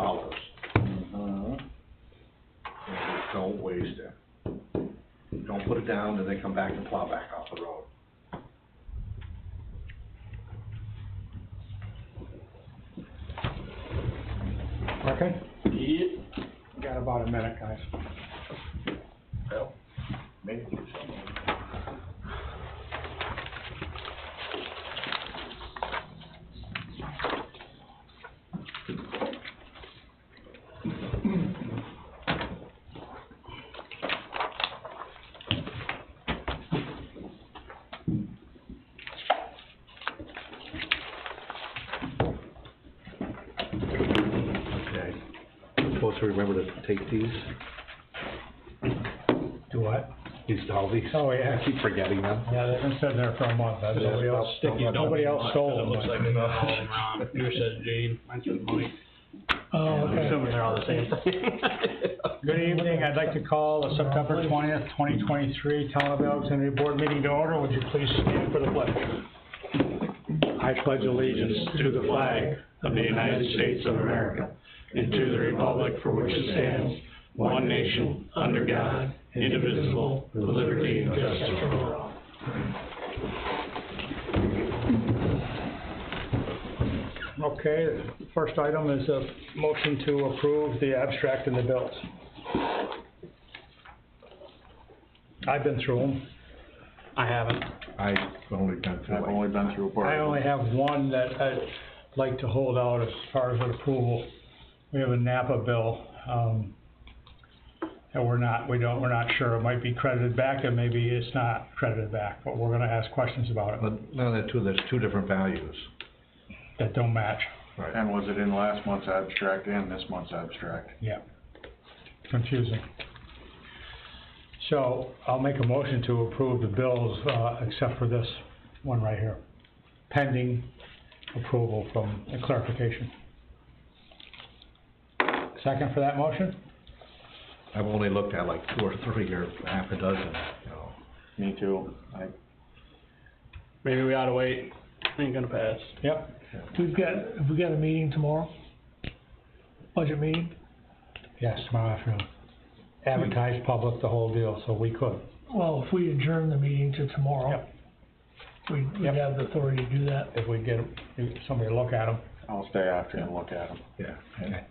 dollars. Don't waste it. Don't put it down and then come back and plow back off the road. Okay? Yep. Got about a minute, guys. Well, maybe do something. Okay. I'm supposed to remember to take these, Do what? all these. Oh, yeah. I keep forgetting them. Yeah, they've been sitting there for a month. Nobody else, nobody else stole them. It looks like they got all of them wrong. Yours says Jane, mine says Mike. Oh, I'm okay. assuming they're all the same thing. Good evening, I'd like to call the September 20th, 2023 Town of Alexandria Board meeting to order. Would you please stand for the pledge? I pledge allegiance to the flag of the United States of America and to the republic for which it stands, one nation, under God, indivisible, with liberty and justice for all. Okay, the first item is a motion to approve the abstract and the bills. I've been through them. I haven't. I've only been through it. I only have one that I'd like to hold out as far as an approval. We have a Napa bill, that we're not sure. It might be credited back and maybe it's not credited back, but we're gonna ask questions about it But none of the two, there's two different values. that don't match. Right. And was it in last month's abstract and this month's abstract? Yeah, confusing. So, I'll make a motion to approve the bills, except for this one right here, pending approval from the clarification. Second for that motion? I've only looked at like 2 or 3 or half a dozen, you know. Me too. Maybe we ought to wait. Ain't gonna pass. Yep. Have we got a meeting tomorrow? Budget meeting? Yes, tomorrow afternoon. Advertise public, the whole deal, so we could. Well, if we adjourn the meeting to tomorrow, Yep. we'd Yep. have the authority to do that. If we get somebody to look at them. I'll stay after and look at them. Yeah. Okay.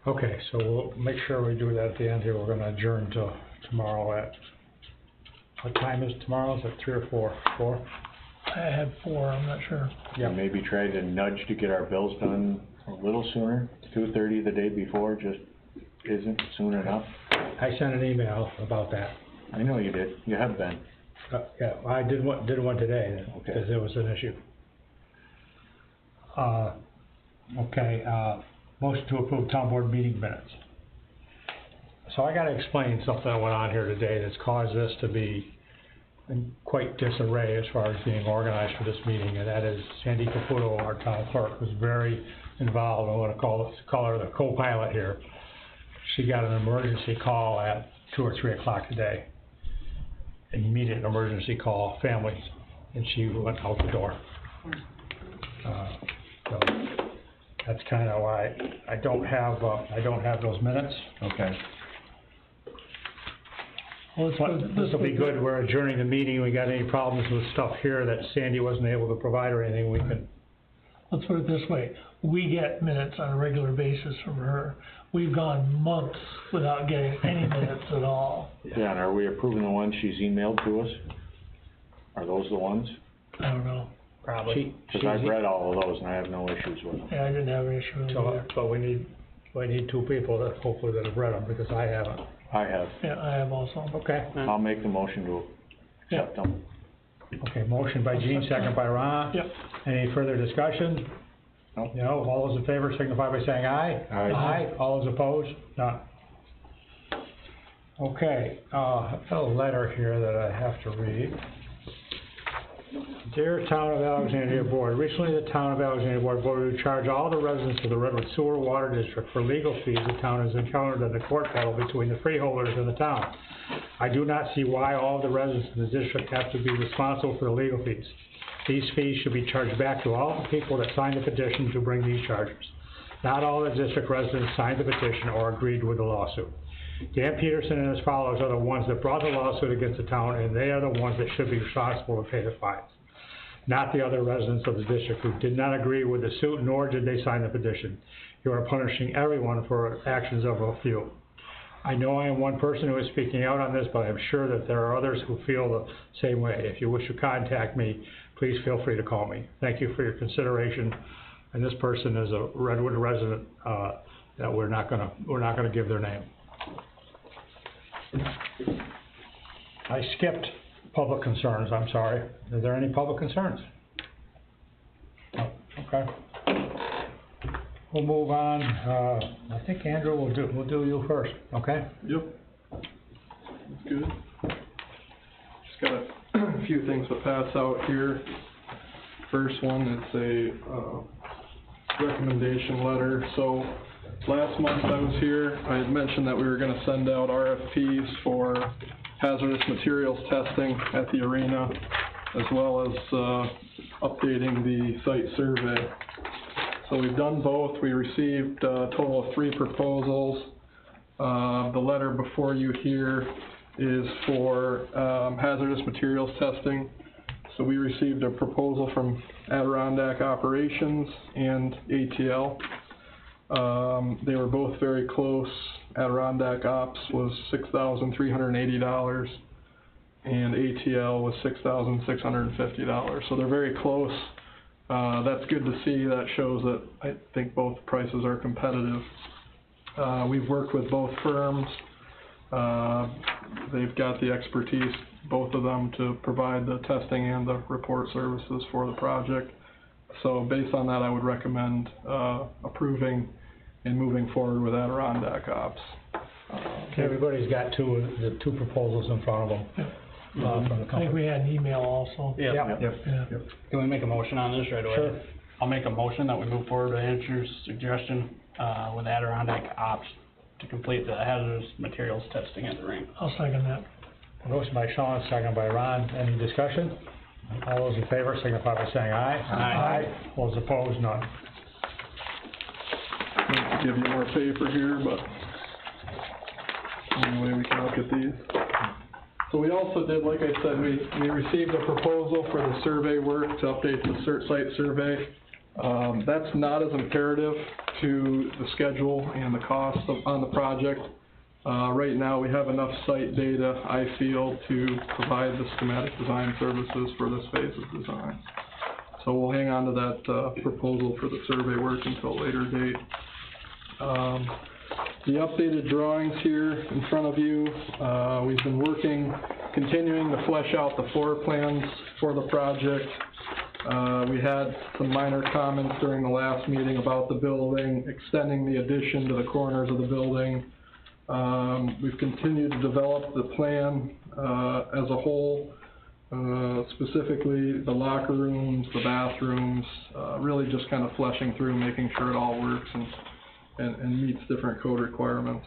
Okay, so we'll make sure we do that at the end here. We're gonna adjourn to tomorrow at, what time is tomorrow? Is it 3 or 4? 4? I had 4, I'm not sure. Yeah. And maybe try to nudge to get our bills done a little sooner. 2:30 the day before just isn't soon enough. I sent an email about that. I know you did. You have been. Yeah, I did one today, Okay. because there was an issue. Motion to approve town board meeting minutes. So I gotta explain something that went on here today that's caused this to be in quite disarray as far as being organized for this meeting, and that is Sandy Caputo, our town clerk, was very involved. I wanna call her the co-pilot here. She got an emergency call at 2 or 3 o'clock today. An immediate emergency call, family, and she went out the door. So that's kinda why I don't have those minutes. Okay. Well, But this'll be good, we're adjourning the meeting, we got any problems with stuff here that Sandy wasn't able to provide or anything, we can, Let's put it this way, we get minutes on a regular basis from her. We've gone months without getting any minutes at all. Yeah, and are we approving the ones she's emailed to us? Are those the ones? I don't know. Probably. Cause I've read all of those and I have no issues with them. Yeah, I didn't have an issue with it so, either. but we need 2 people that hopefully that have read them, because I haven't. I have. Yeah, I have also. Okay, I'll make the motion to accept them. okay, motion by Gene, second by Ron. Yep. Any further discussion? Nope. No, all those in favor signify by saying aye. Aye. Aye, all those opposed? None. Okay, I've got a letter here that I have to read. Dear Town of Alexandria Board, recently the Town of Alexandria Board voted to charge all the residents of the Redwood Sewer Water District for legal fees the town has encountered in the court battle between the freeholders and the town. I do not see why all of the residents in the district have to be responsible for the legal fees. These fees should be charged back to all the people that signed the petition to bring these charges. Not all the district residents signed the petition or agreed with the lawsuit. Dan Peterson and his followers are the ones that brought the lawsuit against the town, and they are the ones that should be responsible to pay the fines, not the other residents of the district who did not agree with the suit, nor did they sign the petition. You are punishing everyone for actions of a few. I know I am one person who is speaking out on this, but I am sure that there are others who feel the same way. If you wish to contact me, please feel free to call me. Thank you for your consideration. And this person is a Redwood resident that we're not gonna give their name. I skipped public concerns, I'm sorry. Are there any public concerns? No, okay. We'll move on. I think Andrew will do you first, okay? Yep. That's good. Just got a few things to pass out here. First one, it's a recommendation letter. So last month I was here, I had mentioned that we were gonna send out RFPs for hazardous materials testing at the arena, as well as updating the site survey. So we've done both. We received a total of 3 proposals. The letter before you here is for hazardous materials testing. So we received a proposal from Adirondack Operations and ATL. They were both very close. Adirondack Ops was $6,380 and ATL was $6,650. So they're very close. That's good to see. That shows that I think both prices are competitive. We've worked with both firms. They've got the expertise, both of them, to provide the testing and the report services for the project. So based on that, I would recommend approving and moving forward with Adirondack Ops. Everybody's got the two proposals in front of them. From the I think company. we had an email also. Yep. Yeah. Can we make a motion on this right away? Sure. I'll make a motion that we move forward with Andrew's suggestion, with Adirondack Ops to complete the hazardous materials testing at the rink. I'll second that. Motion by Sean, second by Ron. Any discussion? All those in favor signify by saying aye. Aye. All those opposed, none. I'll give you more paper here, but anyway, we can look at these. So we also did, like I said, we received a proposal for the survey work to update the site survey. That's not as imperative to the schedule and the cost on the project. Right now we have enough site data, I feel, to provide the schematic design services for this phase of design. So we'll hang on to that proposal for the survey work until a later date. The updated drawings here in front of you, we've been continuing to flesh out the floor plans for the project. We had some minor comments during the last meeting about the building, extending the addition to the corners of the building. We've continued to develop the plan as a whole, specifically the locker rooms, the bathrooms, really just kind of fleshing through, making sure it all works and meets different code requirements.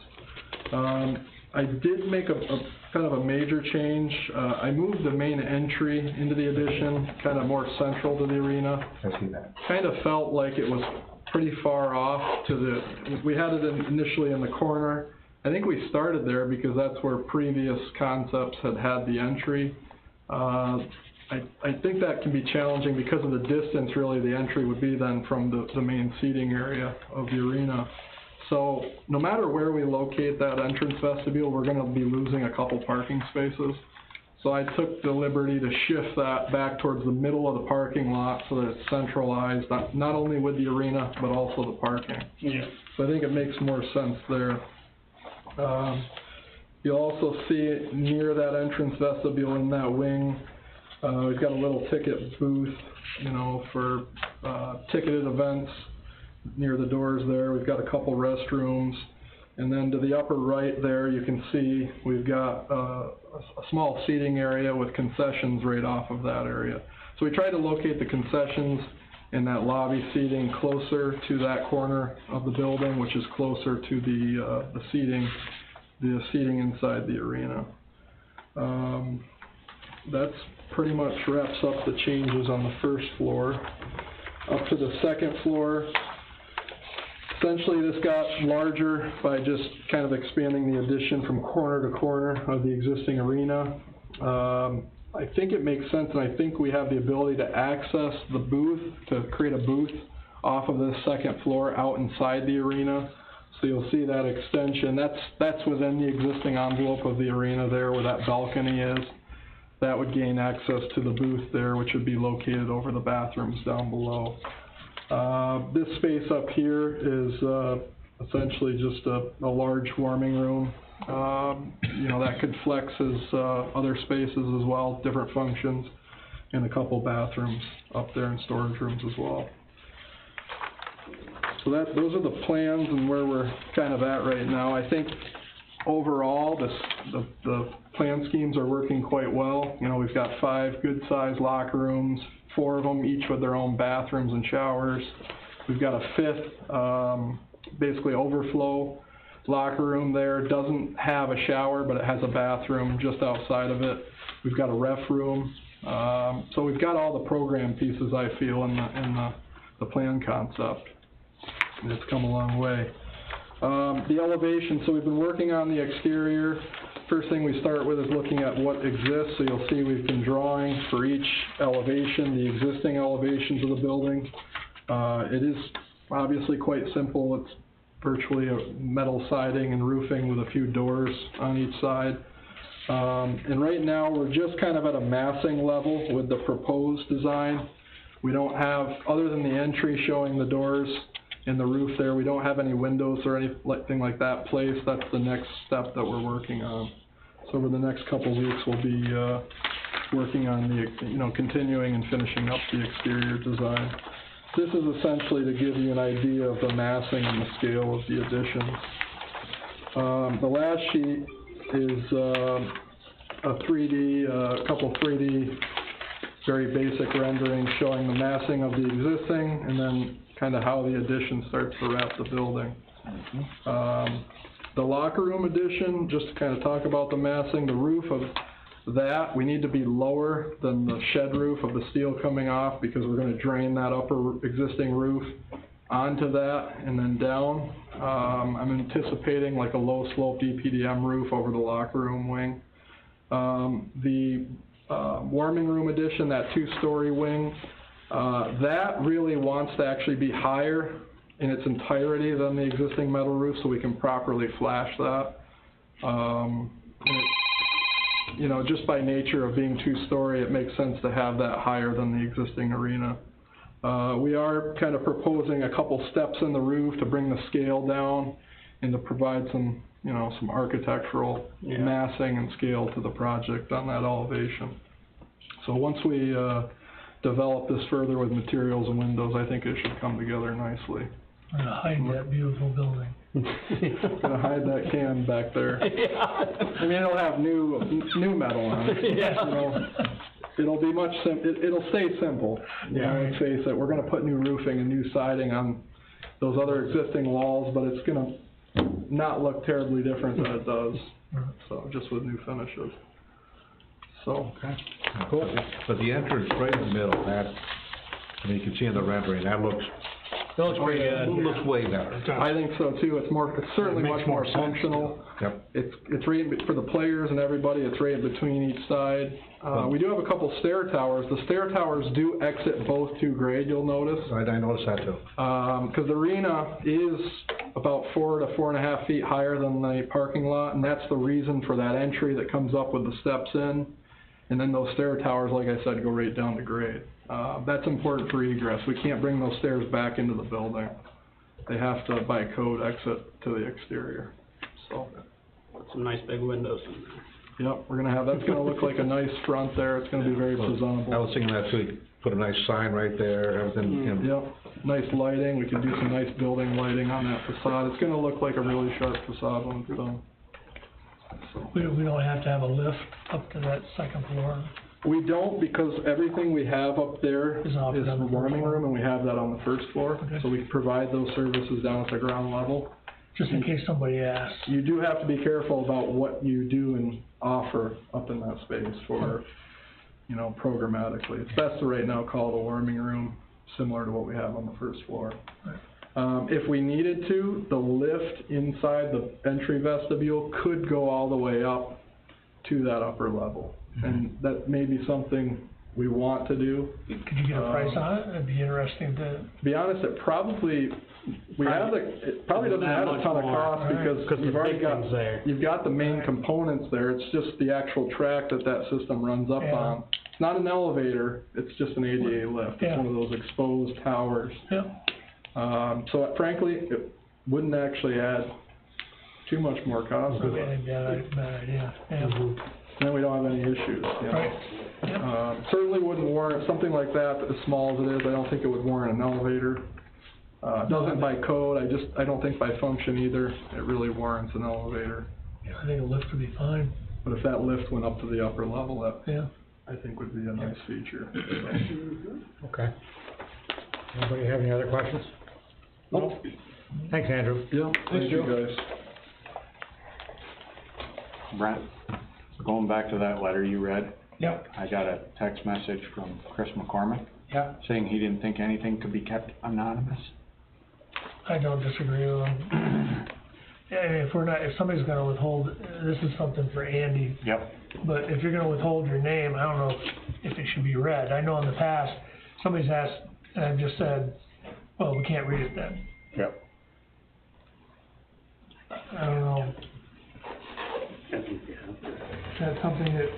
I did make a kind of a major change. I moved the main entry into the addition, kind of more central to the arena. I see that. Kind of felt like it was pretty far off we had it initially in the corner. I think we started there because that's where previous concepts had the entry. I think that can be challenging because of the distance, really, the entry would be then from the main seating area of the arena. So no matter where we locate that entrance vestibule, we're gonna be losing a couple parking spaces. So I took the liberty to shift that back towards the middle of the parking lot so that it's centralized, not only with the arena, but also the parking. Yeah. So I think it makes more sense there. You'll also see near that entrance vestibule in that wing, we've got a little ticket booth, for ticketed events near the doors there. We've got a couple restrooms. And then to the upper right there, you can see we've got a small seating area with concessions right off of that area. So we tried to locate the concessions and that lobby seating closer to that corner of the building, which is closer to the seating inside the arena. That's pretty much wraps up the changes on the first floor. Up to the second floor, Essentially, this got larger by just kind of expanding the addition from corner to corner of the existing arena. I think it makes sense, and I think we have the ability to access the booth, to create a booth off of the second floor out inside the arena. So you'll see that extension. That's within the existing envelope of the arena there where that balcony is. That would gain access to the booth there, which would be located over the bathrooms down below. This space up here is essentially just a large warming room. You know, that could flex as other spaces as well, different functions, and a couple bathrooms up there and storage rooms as well. So those are the plans and where we're kind of at right now. I think overall the plan schemes are working quite well. You know, we've got 5 good-sized locker rooms, 4 of them each with their own bathrooms and showers. We've got a 5th, basically overflow locker room there. It doesn't have a shower, but it has a bathroom just outside of it. We've got a ref room. So we've got all the program pieces, I feel, in the plan concept. And it's come a long way. The elevation, so we've been working on the exterior. First thing we start with is looking at what exists. So you'll see we've been drawing for each elevation, the existing elevations of the building. It is obviously quite simple. It's virtually a metal siding and roofing with a few doors on each side. And right now we're just kind of at a massing level with the proposed design. We don't have, other than the entry showing the doors and the roof there, we don't have any windows or anything like that placed. That's the next step that we're working on. So over the next couple of weeks we'll be working on the, continuing and finishing up the exterior design. This is essentially to give you an idea of the massing and the scale of the additions. The last sheet is a couple 3D, very basic renderings showing the massing of the existing and then kind of how the addition starts to wrap the building. The locker room addition, just to kind of talk about the massing, the roof of that, we need to be lower than the shed roof of the steel coming off because we're going to drain that upper existing roof onto that and then down. I'm anticipating like a low slope EPDM roof over the locker room wing. The warming room addition, that 2-story wing, that really wants to actually be higher in its entirety than the existing metal roof so we can properly flash that. Just by nature of being 2-story, it makes sense to have that higher than the existing arena. We are kind of proposing a couple steps in the roof to bring the scale down and to provide some architectural massing and scale to the project on that elevation. So once we develop this further with materials and windows, I think it should come together nicely. We're gonna hide that beautiful building. Gonna hide that can back there. Yeah. I mean, it'll have new metal on it. Yeah. It'll be much it'll stay simple. Let's face it, we're gonna put new roofing and new siding on those other existing walls, but it's gonna not look terribly different than it does. So just with new finishes. So. Okay. Cool. But the entrance right in the middle, you can see in the rendering, that looks pretty good. Looks way better. I think so too. It's certainly much more functional. Yep. It's right for the players and everybody. It's right between each side. We do have a couple stair towers. The stair towers do exit both to grade. You'll notice. I noticed that too. Because the arena is about 4 to 4.5 feet higher than the parking lot, and that's the reason for that entry that comes up with the steps in. And then those stair towers, like I said, go right down to grade. That's important for egress. We can't bring those stairs back into the building. They have to, by code, exit to the exterior. So. Put some nice big windows in there. Yep, that's gonna look like a nice front there. It's gonna be very presentable. I was thinking that too. Put a nice sign right there, everything. Yep, nice lighting. We can do some nice building lighting on that facade. It's gonna look like a really sharp facade when it's done. We don't have to have a lift up to that second floor. We don't, because everything we have up there is the warming room, and we have that on the first floor. Okay. So we can provide those services down at the ground level. Just in case somebody asks. You do have to be careful about what you do and offer up in that space for, programmatically. It's best to right now call the warming room similar to what we have on the first floor. Right. If we needed to, the lift inside the entry vestibule could go all the way up to that upper level. And that may be something we want to do. Could you get a price on it? It'd be interesting to, To be honest, it probably doesn't add a ton of cost because you've already got, you've got the main components there. It's just the actual track that system runs up on. It's not an elevator, it's just an ADA lift. It's one of those exposed towers. So frankly, it wouldn't actually add too much more cost. bad idea, Then we don't have any issues, you know. Certainly wouldn't warrant, something like that, as small as it is, I don't think it would warrant an elevator. It doesn't by code, I don't think by function either, it really warrants an elevator. I think a lift would be fine. But if that lift went up to the upper level, that, I think would be a nice feature. Okay. Anybody have any other questions? Nope. Thanks, Andrew. Yeah, thank you guys. Brent, going back to that letter you read, Yep. I got a text message from Chris McCormick Yep. saying he didn't think anything could be kept anonymous. I don't disagree with them. If somebody's gonna withhold, this is something for Andy, Yep. but if you're gonna withhold your name, I don't know if it should be read. I know in the past, somebody's asked, and I've just said, well, we can't read it then. Yep. I don't know. Is that something that,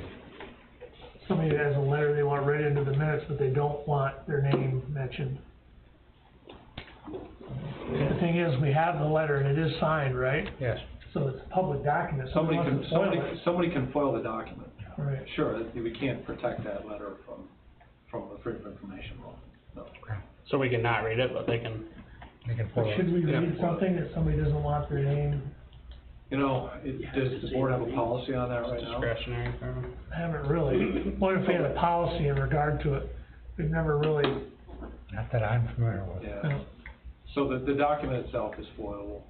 somebody has a letter they want read into the minutes, but they don't want their name mentioned? The thing is, we have the letter and it is signed, right? Yes. So it's a public document, Somebody wants to foil it. somebody can foil the document. Right. Sure, we can't protect that letter from the Freedom of Information law, no. So we can not read it, but they can, But should we read Yeah. something that somebody doesn't want their name? You know, does the board have a policy on that right now? discretionary for them. I haven't really. What if we had a policy in regard to it? We've never really, Not that I'm familiar with. Yeah, so the document itself is foilable,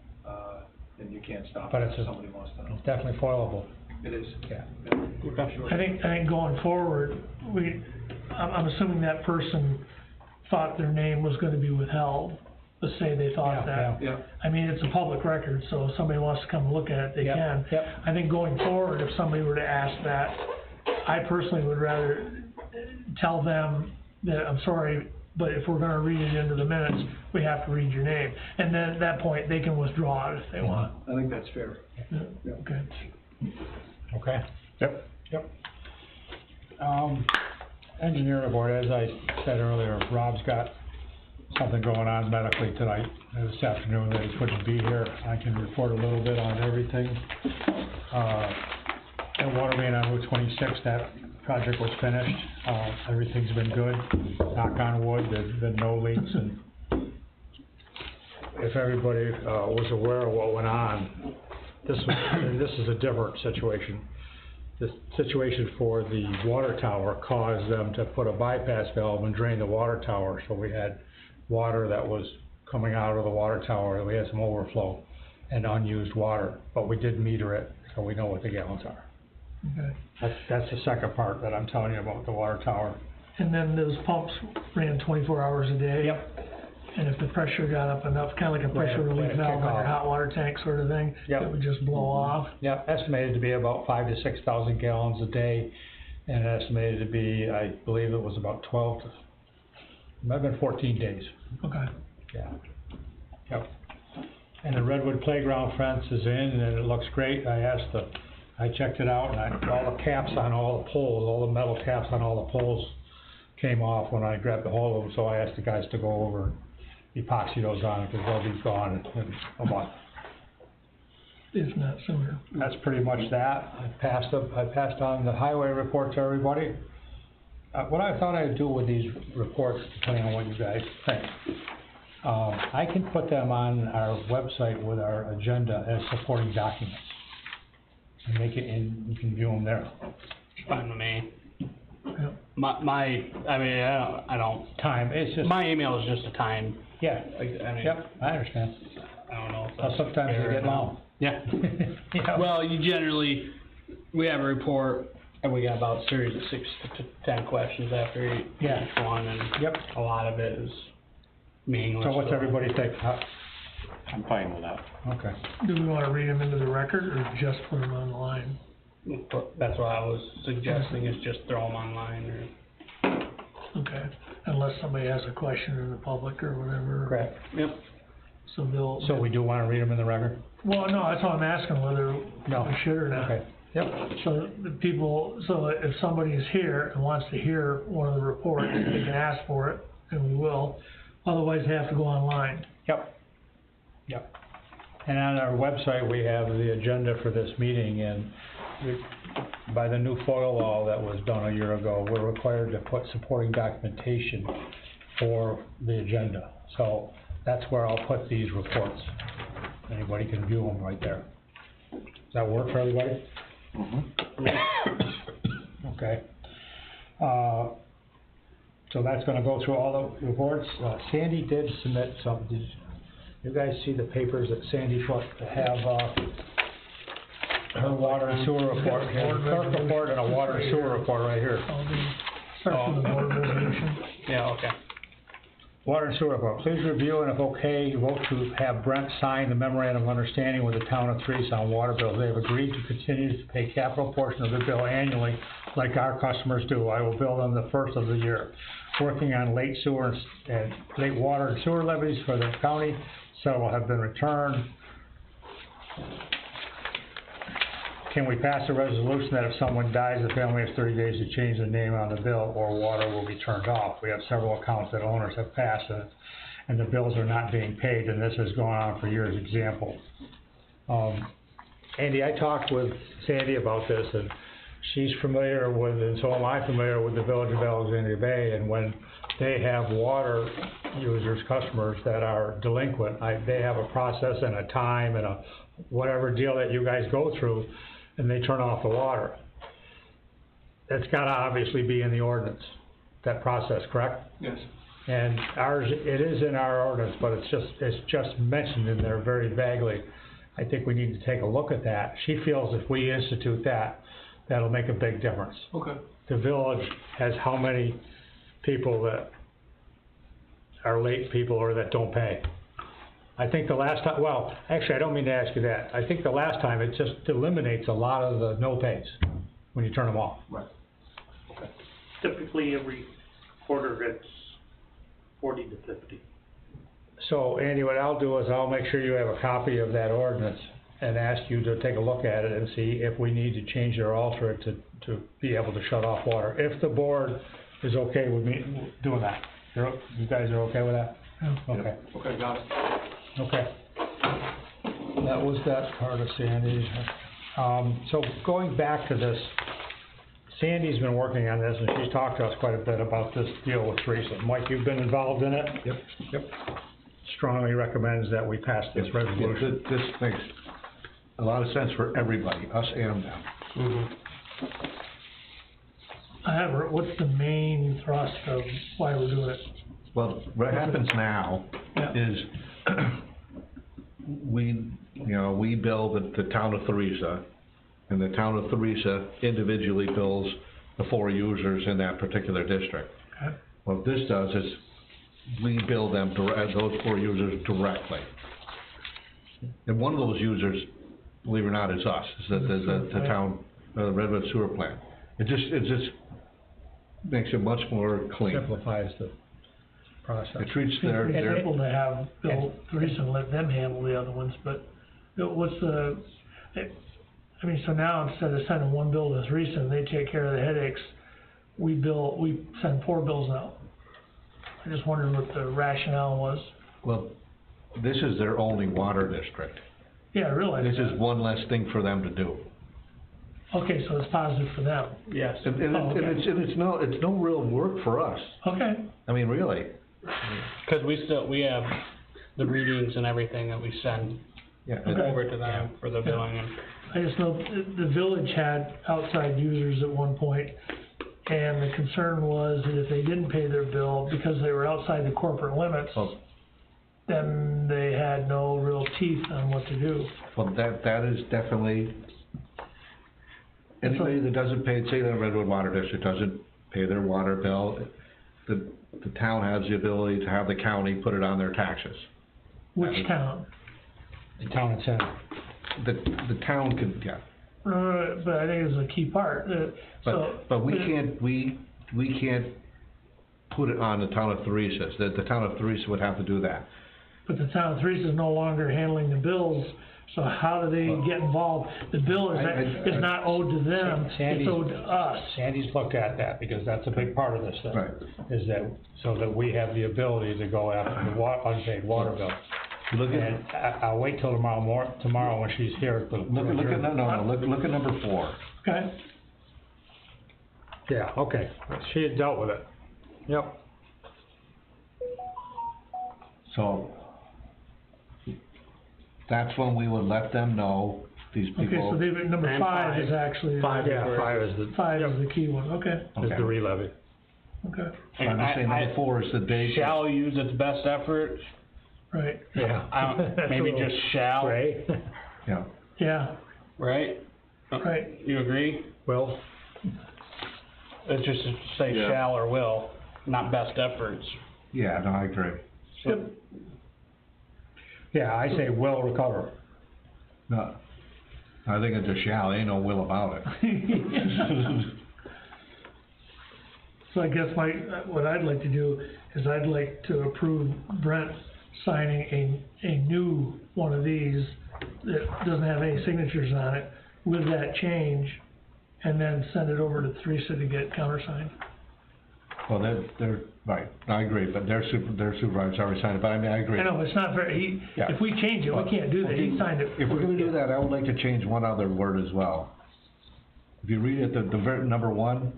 and you can't stop But it it's if somebody wants to know. It's definitely foilable. It is. Yeah. I think going forward, I'm assuming that person thought their name was gonna be withheld. Let's say they thought that. Yeah, I mean, it's a public record, so if somebody wants to come and look at it, they Yep, can. yep. I think going forward, if somebody were to ask that, I personally would rather tell them that, I'm sorry, but if we're gonna read it into the minutes, we have to read your name. And then at that point, they can withdraw it if they want. I think that's fair. Yeah, okay. Okay. Yep. Yep. Engineer board, as I said earlier, Rob's got something going on medically tonight, this afternoon, that he couldn't be here. I can report a little bit on everything. At water main on Route 26, that project was finished. Everything's been good, knock on wood, there's been no leaks, and if everybody, was aware of what went on, this is a different situation. The situation for the water tower caused them to put a bypass valve and drain the water tower, so we had water that was coming out of the water tower, and we had some overflow and unused water, but we did meter it, so we know what the gallons are. Okay. That's the second part that I'm telling you about the water tower. And then those pumps ran 24 hours a day? Yep. And if the pressure got up enough, kinda like a pressure Let it relief valve kick on your off. hot water tank sort of thing? Yep. It would just blow off? Yeah, estimated to be about 5,000 to 6,000 gallons a day, and estimated to be, I believe it was about 12 to, it might have been 14 days. Okay. Yeah. Yep. And the redwood playground fence is in, and it looks great. I checked it out, and all the caps on all the poles, all the metal caps on all the poles came off when I grabbed the hold of them, so I asked the guys to go over and epoxy those on, because they'll be gone in a month. If not sooner. That's pretty much that. I passed on the highway report to everybody. What I thought I'd do with these reports, depending on what you guys think, I can put them on our website with our agenda as supporting documents. And make it, and you can view them there. Fine with me. Yep. I don't, Time, it's just, my email is just a time, yeah, I mean, yep, I understand. I don't know if Well, that's sometimes fair they or get not. long. Yeah, Yeah. well, we have a report, and we got about a series of 6 to 10 questions after each Yeah. one, and Yep. a lot of it is meaningless. So what's everybody think? I'm fine with that. Okay. Do we wanna read them into the record or just put them on the line? That's what I was suggesting, is just throw them online or. Okay, unless somebody has a question in the public or whatever. Correct. Yep. So they'll. So we do wanna read them in the record? Well, no, that's all I'm asking, whether No. we should or not. Okay. Yep. So the people, so if somebody is here and wants to hear one of the reports, they can ask for it, and we will. Otherwise, they have to go online. Yep. Yep. And on our website, we have the agenda for this meeting, and by the new FOIL law that was done a year ago, we're required to put supporting documentation for the agenda. So that's where I'll put these reports. Anybody can view them right there. Does that work for everybody? Okay. So that's gonna go through all the reports. Sandy did submit some. Did you guys see the papers that Sandy put to have, her water and sewer report? Here's a clerk report and a water and sewer report right here. Start with the board resolution. Yeah, okay. Water and sewer report. Please review and if okay, vote to have Brent sign the memorandum of understanding with the town of Teresa on water bills. They have agreed to continue to pay capital portion of the bill annually like our customers do. I will bill them the first of the year. Working on late sewer and late water and sewer levies for the county. Several have been returned. Can we pass a resolution that if someone dies, the family has 30 days to change the name on the bill or water will be turned off? We have several accounts that owners have passed and the bills are not being paid, and this has gone on for years. Example. Andy, I talked with Sandy about this, and she's familiar with, and so am I familiar with the Village of Alexandria Bay, and when they have water users, customers that are delinquent, they have a process and a time and a whatever deal that you guys go through, and they turn off the water. That's gotta obviously be in the ordinance, that process, correct? Yes. And ours, it is in our ordinance, but it's just mentioned in there very vaguely. I think we need to take a look at that. She feels if we institute that, that'll make a big difference. Okay. The village has how many people that are late people or that don't pay? I think the last time, well, actually, I don't mean to ask you that. I think the last time, it just eliminates a lot of the no pays when you turn them off. Right. Typically, every quarter, it's 40 to 50. So, Andy, what I'll do is I'll make sure you have a copy of that ordinance and ask you to take a look at it and see if we need to change it or alter it to be able to shut off water. If the board is okay with me doing that. You guys are okay with that? Okay. Okay, got it. Okay. That was that part of Sandy's. So going back to this, Sandy's been working on this and she's talked to us quite a bit about this deal with Teresa. Mike, you've been involved in it? Yep. Strongly recommends that we pass this resolution. This makes a lot of sense for everybody, us and them. What's the main thrust of why we're doing it? Well, what happens now is we bill the town of Teresa, and the town of Teresa individually bills the 4 users in that particular district. Okay. What this does is we bill them, those 4 users directly. And one of those users, believe it or not, is us, is the town, Redwood Sewer Plant. It just makes it much more clean. Simplifies the process. It treats their, It's simple to have Bill Teresa and let them handle the other ones, but what's the, I mean, so now instead of sending one bill to Teresa and they take care of the headaches, we send 4 bills out. I just wondered what the rationale was. well, this is their only water district. Yeah, I realize This that. is one less thing for them to do. Okay, so it's positive for them. Yes. And okay. it's no real work for us. Okay, I mean, really. Cause we have the readings and everything that we send Yeah. over to them for the billing and. I just know the village had outside users at one point, and the concern was that if they didn't pay their bill because they were outside the corporate limits, Well, then they had no real teeth on what to do. well, that is definitely, anybody that doesn't pay, say the Redwood Water District doesn't pay their water bill, the town has the ability to have the county put it on their taxes. Which town? The town and center. The town could, yeah, But I think it's a key part, so. but we can't put it on the town of Theresa's, the town of Theresa would have to do that. But the town of Teresa is no longer handling the bills, so how do they get involved? The bill is not owed to them, Sandy's- it's owed to us. Sandy's looked at that, because that's a big part of this thing. Right. Is that, so that we have the ability to go after the unpaid water bill. Look at, And I'll wait till tomorrow when she's here. look at, look at number 4. Okay, Yeah, okay, she had dealt with it. Yep. So, that's when we would let them know, these people. okay, so they've, number And 5 is actually. Yeah, 5 is the, 5 is the key one, okay, is the re-levy. okay, I'm just saying number 4 is the date. Shall use its best effort, right, Yeah. maybe just shall, Ray? Yeah, yeah, right? right, You agree? Will? It's just to say Yeah. shall or will, not best efforts. yeah, no, I agree. yep, Yeah, I say will recover. No, I think it's a shall, ain't no will about it. So I guess what I'd like to do is I'd like to approve Brent signing a new one of these that doesn't have any signatures on it with that change, and then send it over to Teresa to get countersigned. Well, they're, right, I agree, but their supervisor's already signed it, but I mean, I agree. I know, it's not very, Yeah. if we change it, we can't do that, he signed it. If we're gonna do that, I would like to change one other word as well. If you read it, the very, number 1,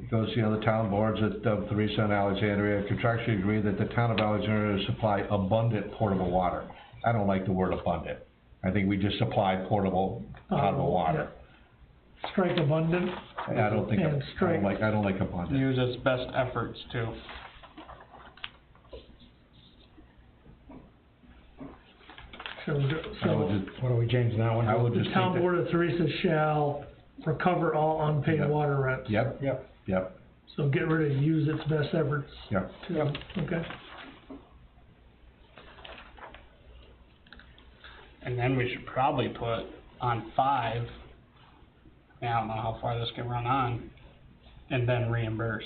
it goes, you know, the town boards of Theresa and Alexandria contractually agree that the town of Alexandria supply abundant portable water. I don't like the word abundant. I think we just supply potable water. Yeah. Strike abundant, I don't think, And strike- I don't like abundant. Use its best efforts too. so, I would just, What are we changing that one? I would the just town take it. board of Teresa shall recover all unpaid Yep. water rents. Yep, Yep. yep, So get rid of use its best efforts yep. to, okay, And then we should probably put on 5, I don't know how far this can run on, and then reimburse.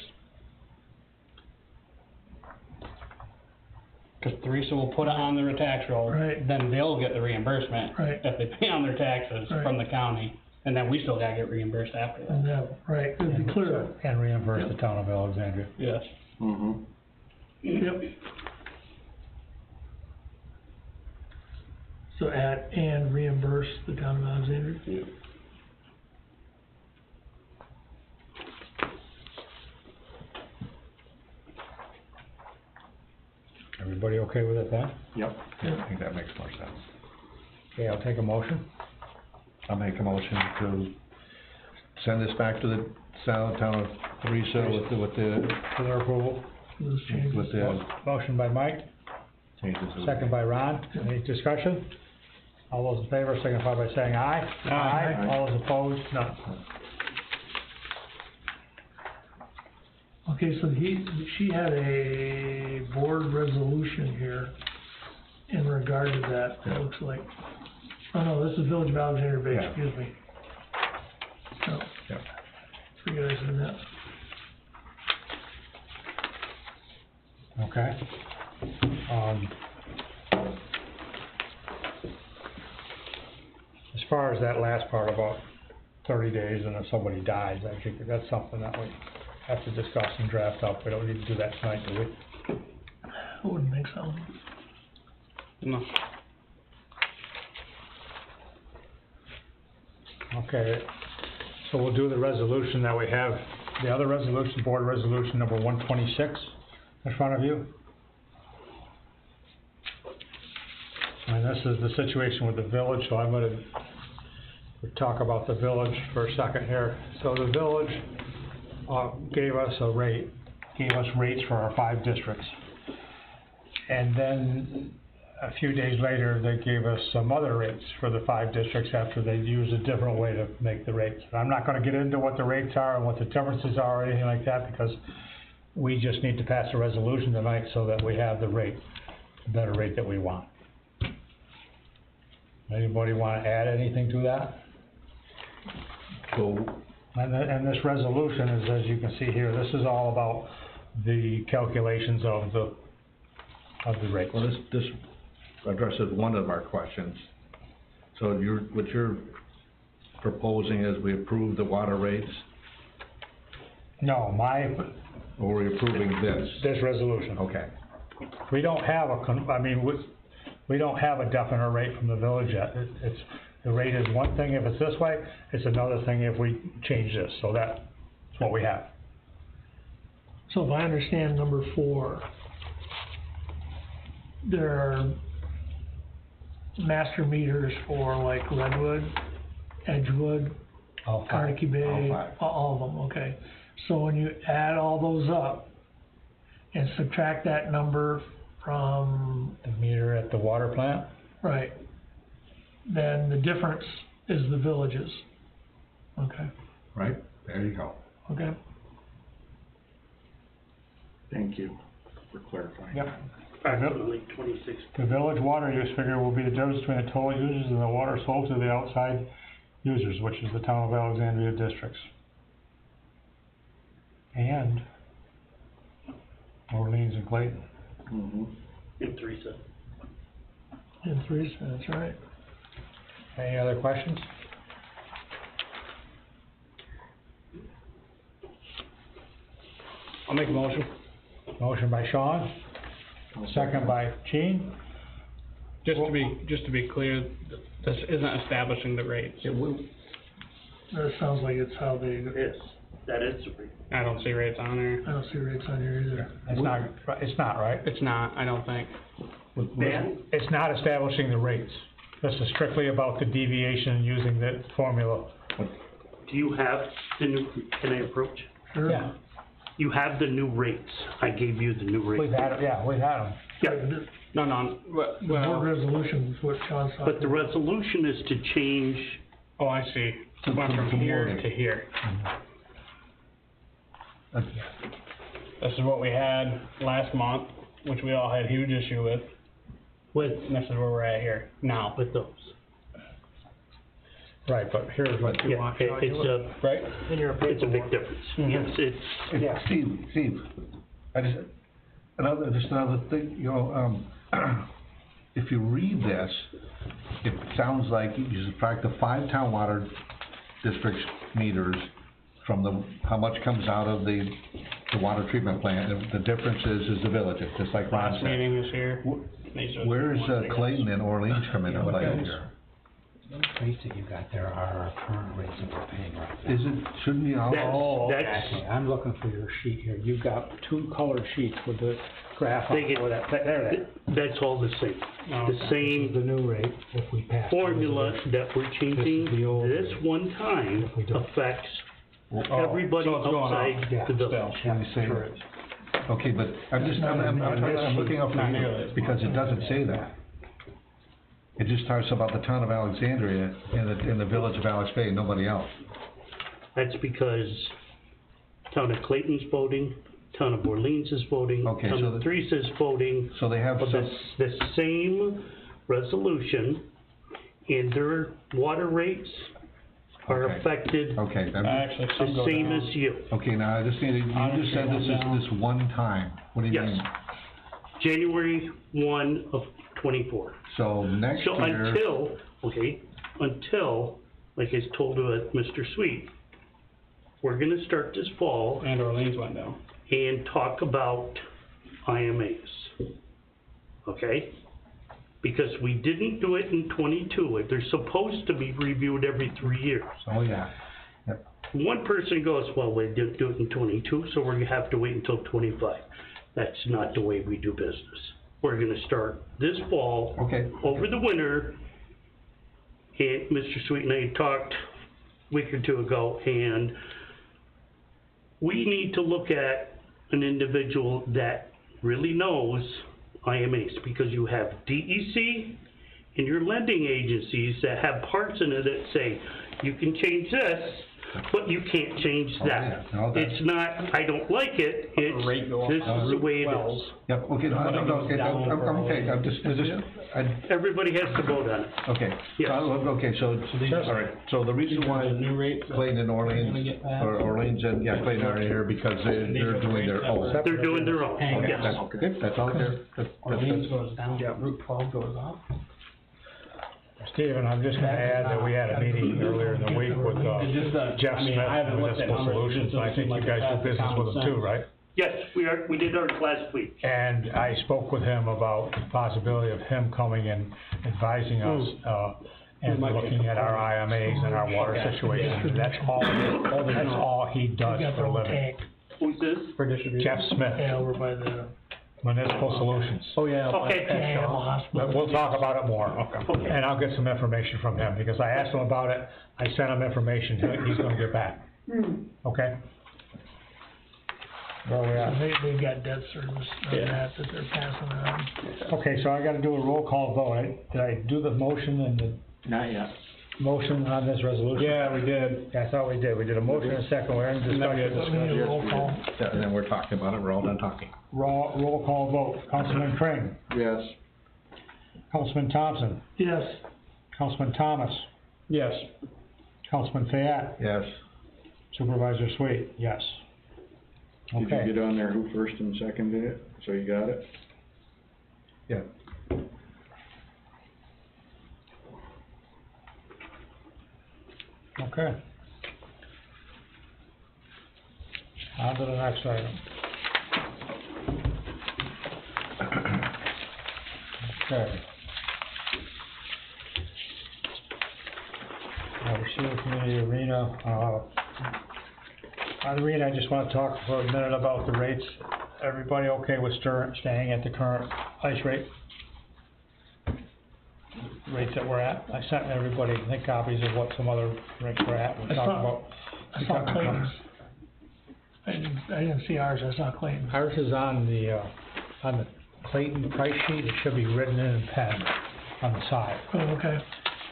Cause Teresa will put it on their tax roll, Right. then they'll get the reimbursement. Right. If they pay on their taxes Right. from the county, and then we still gotta get reimbursed after that. and then, right, it'd be clear, And reimburse the town of Alexandria. Yes. Mm-hmm. yep. So add and reimburse the town of Alexandria. Yeah. Everybody okay with it then? Yep. I think that makes more sense. Okay, I'll take a motion. I'll make a motion to send this back to the town of Theresa with the, For their approval. Those changes. with the Motion by Mike, changes. second by Ron. Any discussion? All those in favor signify by saying aye. Aye. All those opposed? None. Okay, so she had a board resolution here in regard to that, it looks like. Oh, no, this is Village of Alexandria Bay, Yeah. excuse me. No. Yeah. Forget I said that. Okay. As far as that last part about 30 days and if somebody dies, I think that's something that we have to discuss and draft up. We don't need to do that tonight, do we? I wouldn't think so. No. Okay, so we'll do the resolution that we have, the other resolution, board resolution number 126 in front of you. And this is the situation with the village, so I'm gonna talk about the village for a second here. So the village, gave us rates for our 5 districts. And then a few days later, they gave us some other rates for the 5 districts after they used a different way to make the rates. And I'm not gonna get into what the rates are and what the differences are or anything like that, because we just need to pass a resolution tonight so that we have the rate, the better rate that we want. Anybody wanna add anything to that? So, And this resolution is, as you can see here, this is all about the calculations of the rates. well, this addresses one of our questions. So what you're proposing is we approve the water rates, No, or we're approving this? this resolution. Okay, We don't have we don't have a definite rate from the village yet. It's, the rate is one thing if it's this way, it's another thing if we change this, so that's what we have. So if I understand number 4, there are master meters for like Redwood, Edgewood, All five. Carnegie Bay, All five. all of them, okay. So when you add all those up and subtract that number from, The meter at the water plant? right, then the difference is the villages. Okay, right, there you go. okay. Thank you for clarifying. Yep. Approximately 26. The village water use figure will be the difference between the total users and the water sold to the outside users, which is the town of Alexandria districts. And Orleans and Clayton. Mhm. In 3 cents. In 3 cents, right. Any other questions? I'll make a motion. Motion by Sean, second by Gene. Just to be clear, this isn't establishing the rates. That sounds like it's how they, Yes, that is the rate. I don't see rates on there. I don't see rates on here either. It's not, right? It's not, I don't think. Dan? It's not establishing the rates. This is strictly about the deviation using the formula. Do you have the new, can I approach? Sure. Yeah, You have the new rates. I gave you the new rates. we've had them. Yeah, No, The board resolution is what Sean's talking but the resolution is to change, oh, I see. Went from here to here. This is what we had last month, which we all had huge issue with, and this is where we're at here now. with those. Right, but here's what you Yeah, want. it's Right? it's a big difference. Yes, it's, Yeah. Steve, another thing, you know, if you read this, it sounds like you subtract the 5 town water districts meters from how much comes out of the water treatment plant, and the difference is the villages, just like Ron Last said. meeting this year. These are the Where's ones they got. Clayton and Orleans come into play here? Those rates that you got there are our current rates that we're paying right now. Is it, shouldn't we all? that's, Okay, I'm looking for your sheet here. You've got 2 colored sheets with the graph on They get- for that. There. that's all the same. Oh, The This is same the new rate if we pass. the formula resolution. that we're changing This is the old this rate. one time If we don't. affects Oh, everybody so it's going up. outside Yeah, the village. still. Let me see. Correct. Okay, but I'm looking up for Not you, nearly. because it doesn't say that. It just talks about the town of Alexandria and the village of Alex Bay, nobody else. That's because town of Clayton's voting, town of Orleans is voting, Okay, town so of Teresa's voting, So they have for some, the same resolution, and their water rates are Okay. affected okay, Actually, some the go same down. as you. okay, now I just needed, you just said this is this one time, what do you Yes. mean? January 1 of 24. So next So year, until, like I told Mr. Sweet, we're gonna start this fall And Orleans went down. and talk about IMAs. Okay? Because we didn't do it in 22, they're supposed to be reviewed every 3 years. oh yeah, One person goes, well, we didn't do it in 22, so we're gonna have to wait until 25. That's not the way we do business. We're gonna start this fall, okay, over the winter, and Mr. Sweet and I talked a week or two ago, and we need to look at an individual that really knows IMAs, because you have DEC and your lending agencies that have parts in it that say, you can change this, but you can't change that. yeah, no, that- It's not, I don't like it, it's, Rate go up this on is the way it wells. is. Yep, okay, no, But it I'm goes okay, down I'm for okay, all- I'm just, Everybody has to vote on it. okay. Yes. Okay, so, all right, so the reason why The new rates. Clayton and Orleans, Gonna get passed. or Orleans and, yeah, Clayton are here because they're doing their own. They're doing their own, Okay, yes. that's, okay, that's all there, Orleans goes down, Route 12 goes up. Stephen, I'm just gonna add that we had a meeting earlier in the week with, It's just, Jeff I mean, Smith I haven't from looked at Municipal numbers, it Solutions, just I think seemed you like guys it do passed business with them too, common right? Yes, we did ours last week. And I spoke with him about the possibility of him coming and advising us, and might be looking at our compliant. IMAs and our water Okay. situation. That's all he does They got for their a own living. tank, Who's this? For distribution. Jeff Smith, yeah, over by the Municipal Solutions. Oh, yeah. Okay. animal hospital. But we'll talk about it more. Okay. And I'll get some information from him, because I asked him about it, I sent him information, he's gonna get back. Okay? Where we at? They've got debt service on Yeah. that they're passing on. Okay, so I gotta do a roll call vote. Did I do the motion and the Not yet. motion on this resolution? Yeah, we did. Yeah, I thought we did. We did a motion and a second, we're in But we discussion. need a roll call. Yeah, and then we're talking about it, we're all done talking. Roll call vote. Councilman Crane, Yes. Councilman Thompson, Yes, Councilman Thomas, Yes. Councilman Fayette, Yes, Supervisor Sweet, yes. Did you Okay, get on there who first and seconded it, so you got it? yeah. okay. On to the next item. Okay. Sewer Community Arena, Irene, I just wanna talk for a minute about the rates. Everybody okay with staying at the current ice rate? Rates that we're at? I sent everybody, I think, copies of what some other rates we're at. We I talked saw- about. I saw Clayton's. I didn't see ours, I saw Clayton's. Ours is on the Clayton price sheet, it should be written in pen on the side. Oh, okay.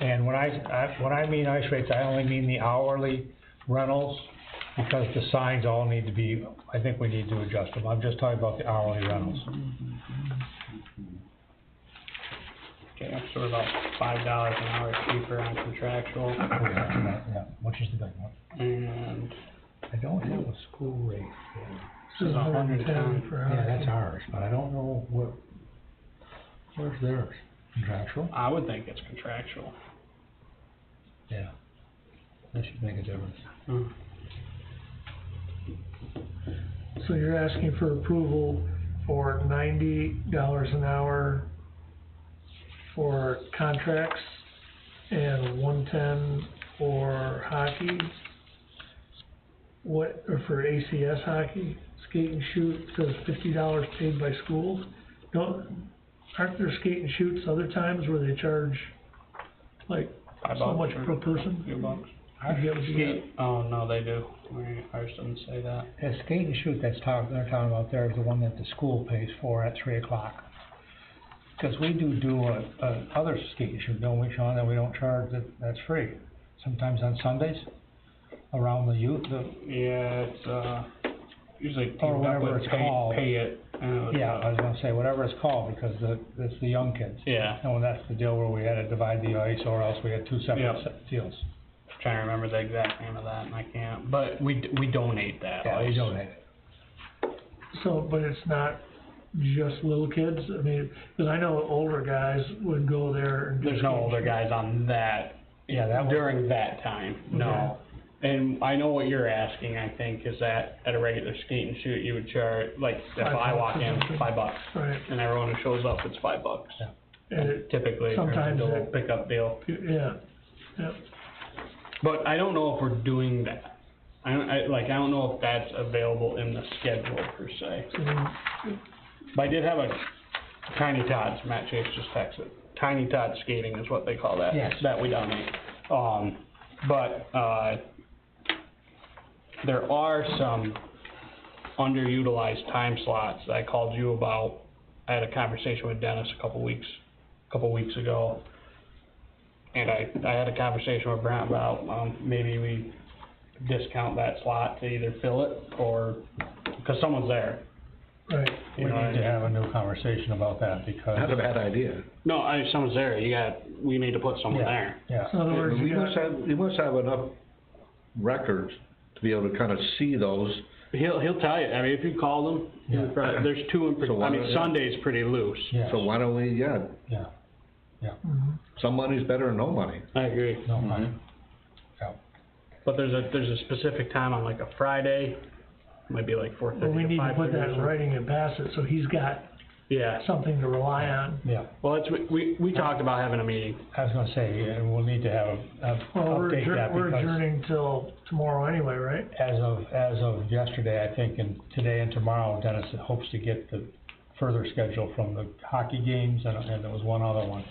And when I mean ice rates, I only mean the hourly rentals, because the signs all need to be, I think we need to adjust them. I'm just talking about the hourly rentals. Okay, so we're about $5 an hour cheaper on contractual, Yeah, which is the big one. and I don't have a school rate. This is 110 for Yeah, hockey. that's ours, but I don't know where's theirs? Contractual? I would think it's contractual. Yeah. That should make a difference. Hmm. So you're asking for approval for $90 an hour for contracts and 110 for hockey? What, or for ACS hockey, skate and shoot, says $50 paid by schools? Aren't there skate and shoots other times where they charge like so much per person? Few bucks. I forget what you get. Oh, no, they do. Ours doesn't say that. The skate and shoot they're talking about there is the one that the school pays for at 3 o'clock. Cause we do other skate and shoot, don't we, Sean, that we don't charge, that's free. Sometimes on Sundays, around the youth, Yeah, it's, usually Or teamed up whatever with it's called. pay it. And yeah, I was gonna say, whatever it's called, because it's the young kids. Yeah, And when that's the deal where we had to divide the ice, or else we had two separate Yep. deals. trying to remember the exact name of that, and I can't, but we donate that. Yeah, we ice. donate it. So, but it's not just little kids? I mean, cause I know older guys would go there and do There's no skate older shoot. guys on that, Yeah, that one. during that time, no. And I know what you're asking, I think, is that at a regular skate and shoot, you would charge, like, if $5 I walk or in, something. $5. Right, And everyone who shows up, it's $5. Yeah. and it, Typically, it's sometimes a little it- pickup deal. yeah, yeah. But I don't know if we're doing that. I don't know if that's available in the schedule per se. So then, But I did have a Tiny Tots, Matt Chase just texted. Tiny Tots skating is what they call that. Yes. That we donate. There are some underutilized time slots that I called you about. I had a conversation with Dennis a couple weeks ago. And I had a conversation with Brent about, maybe we discount that slot to either fill it or, cause someone's there. Right. We You know, need to have a new conversation about that because. Not a bad idea. No, someone's there, we need to put someone there. Yeah, So in other words, We you must got, have enough records to be able to kind of see those. He'll tell you, I mean, if you call them, Yeah. there's two in, So why I mean, don't- Sunday's pretty loose. yeah, So why don't we, yeah, some money's better than no money. I agree, no, I, yeah, but there's a specific time on like a Friday, might be like 4:30 to well, we need to 5:30 put that or in something. writing and pass it, so he's got Yeah, something to rely on. yeah. well, we talked about having a meeting. I was gonna say, we'll need to have Well, update that we're because adjourning till tomorrow anyway, right? as of yesterday, I think, and today and tomorrow, Dennis hopes to get the further schedule from the hockey games and there was one other one.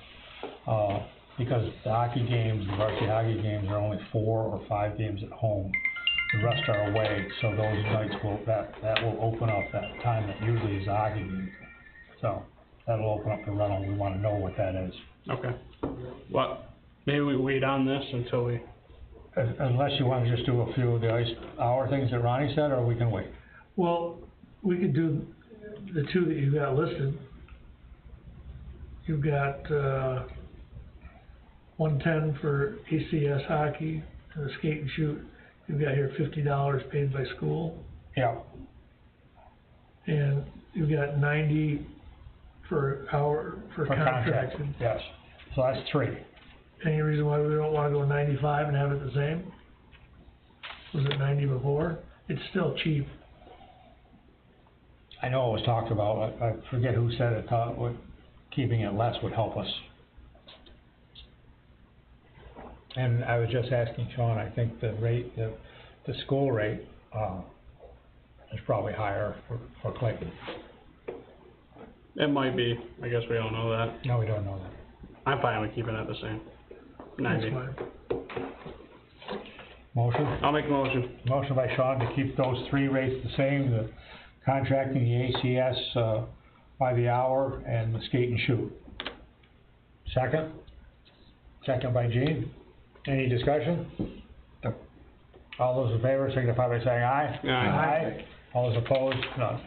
Because the hockey games, the varsity hockey games are only 4 or 5 games at home. The rest are away, so those nights that will open up that time that usually is a hockey game. So, that'll open up the rental, we wanna know what that is. Okay. Well, maybe we wait on this until we, Unless you wanna just do a few of the ice hour things that Ronnie said, or we can wait. Well, we could do the two that you got listed. You've got, 110 for ACS hockey and the skate and shoot. You've got here $50 paid by school. Yeah. And you've got 90 for contracted. Yes, so that's 3. Any reason why we don't wanna go 95 and have it the same? Was it 90 before? It's still cheap. I know it was talked about, I forget who said it, thought keeping it less would help us. And I was just asking Sean, I think the rate, the school rate, is probably higher for Clayton. it might be, I guess we don't know that. No, we don't know that. I'm fine with keeping it the same. That's 90. fine. Motion? I'll make a motion. Motion by Sean to keep those 3 rates the same, the contracting, the ACS, by the hour, and the skate and shoot. Second? Second by Gene. Any discussion? No. All those in favor signify by saying aye. Aye. All those opposed? None.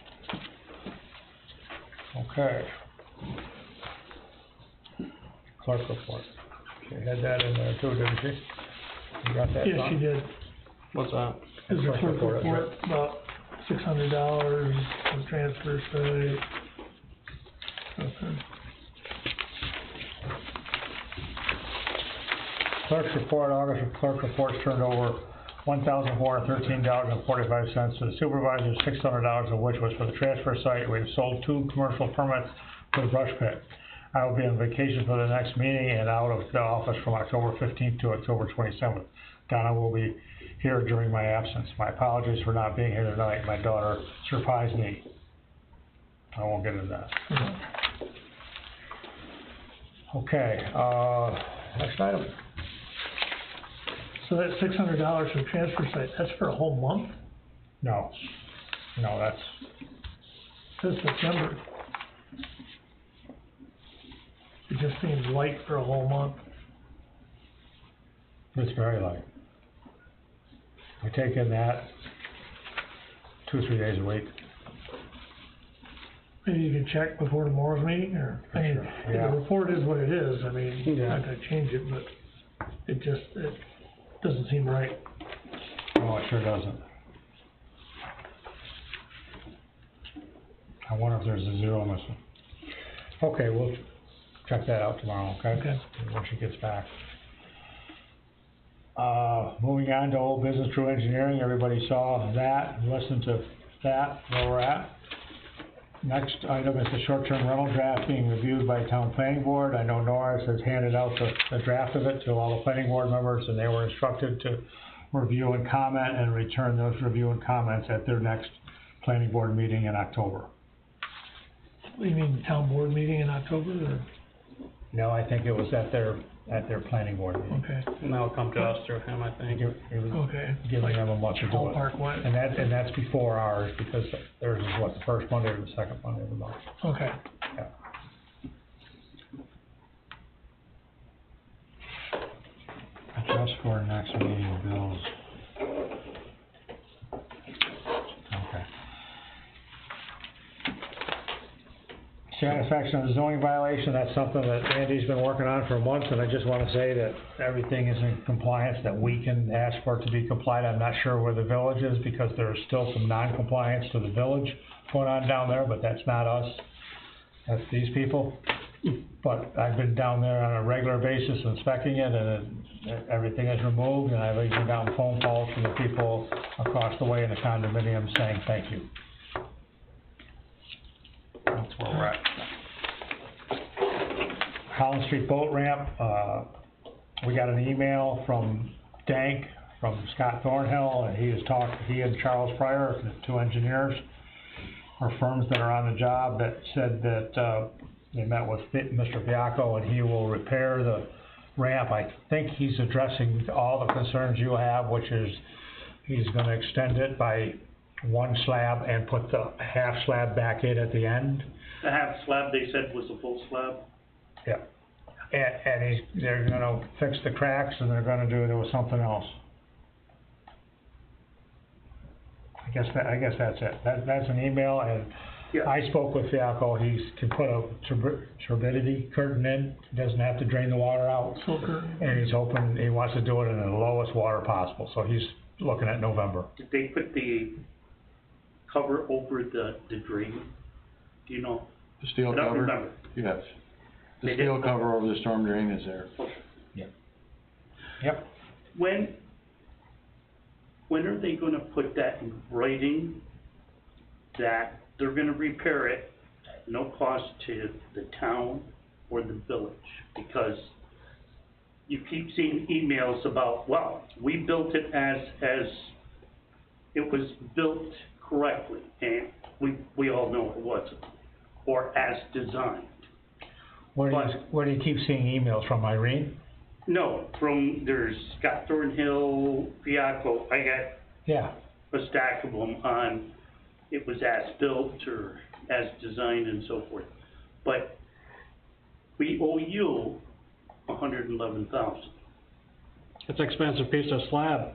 Okay. Clerk report. She had that in there too, didn't she? You got that, Yes, Tom? she did. What's that? Is the Clerk clerk report, that's report about $600 from transfer site. Okay. Clerk's report, August clerk reports turned over $1,413.45 to the supervisor, $600 of which was for the transfer site. We've sold 2 commercial permits for the brush pit. I will be on vacation for the next meeting and out of the office from October 15th to October 27th. Donna will be here during my absence. My apologies for not being here tonight. My daughter surprised me. I won't get into that. Okay, next item. So that $600 from transfer site, that's for a whole month? No, that's, Says September. It just seems light for a whole month. it's very light. We take in that 2-3 days a week. Maybe you can check before tomorrow's meeting, or, I mean, Sure, yeah. the report is what it is, I mean, you're Yeah. not gonna change it, but it doesn't seem right. No, it sure doesn't. I wonder if there's a 0 missing. Okay, we'll check that out tomorrow, okay? Okay. When she gets back. Moving on to old business through engineering, everybody saw that, listened to that, where we're at. Next item is the short-term rental draft being reviewed by town planning board. I know Norris has handed out the draft of it to all the planning board members, and they were instructed to review and comment and return those review and comments at their next planning board meeting in October. What do you mean, town board meeting in October, or, No, I think it was at their planning board meeting. okay, And that'll come to us through him, I think. It was okay. giving them a month to do it. Ballpark what? And that's before ours, because theirs is what, the first Monday or the second Monday of the month. Okay, Yeah. Just for next meeting, bills. satisfaction of the zoning violation, that's something that Andy's been working on for months, and I just wanna say that everything is in compliance, that we can ask for it to be compliant. I'm not sure where the village is, because there's still some non-compliance to the village going on down there, but that's not us. That's these people. But I've been down there on a regular basis inspecting it, and everything is removed, and I've even gotten phone calls from the people across the way in the condominium saying thank you. That's where we're at. Holland Street boat ramp, we got an email from Dank, from Scott Thornhill, and he and Charles Pryor, the two engineers, or firms that are on the job, that said that, they met with Mr. Fiacco, and he will repair the ramp. I think he's addressing all the concerns you have, which is, he's gonna extend it by one slab and put the half slab back in at the end. The half slab, they said, was a full slab? Yeah. And they're gonna fix the cracks, and there was something else. I guess that's it. That's an email, and Yeah. I spoke with Fiacco. He can put a turbidity curtain in, doesn't have to drain the water out. And he's hoping, he wants to do it in the lowest water possible, so he's looking at November. Did they put the cover over the drain? Do you know? The steel I don't cover? remember. Yes. The They steel did? cover over the storm drain is there. Yep. When are they gonna put that in writing, that they're gonna repair it at no cost to the town or the village? Because you keep seeing emails about, well, we built it as it was built correctly, and we all know it wasn't, or as designed. Where do you keep seeing emails from, Irene? No, there's Scott Thornhill, Fiacco, I Yeah. got a stack of them on, it was as built or as designed and so forth. But we owe you $111,000. It's an expensive piece of slab.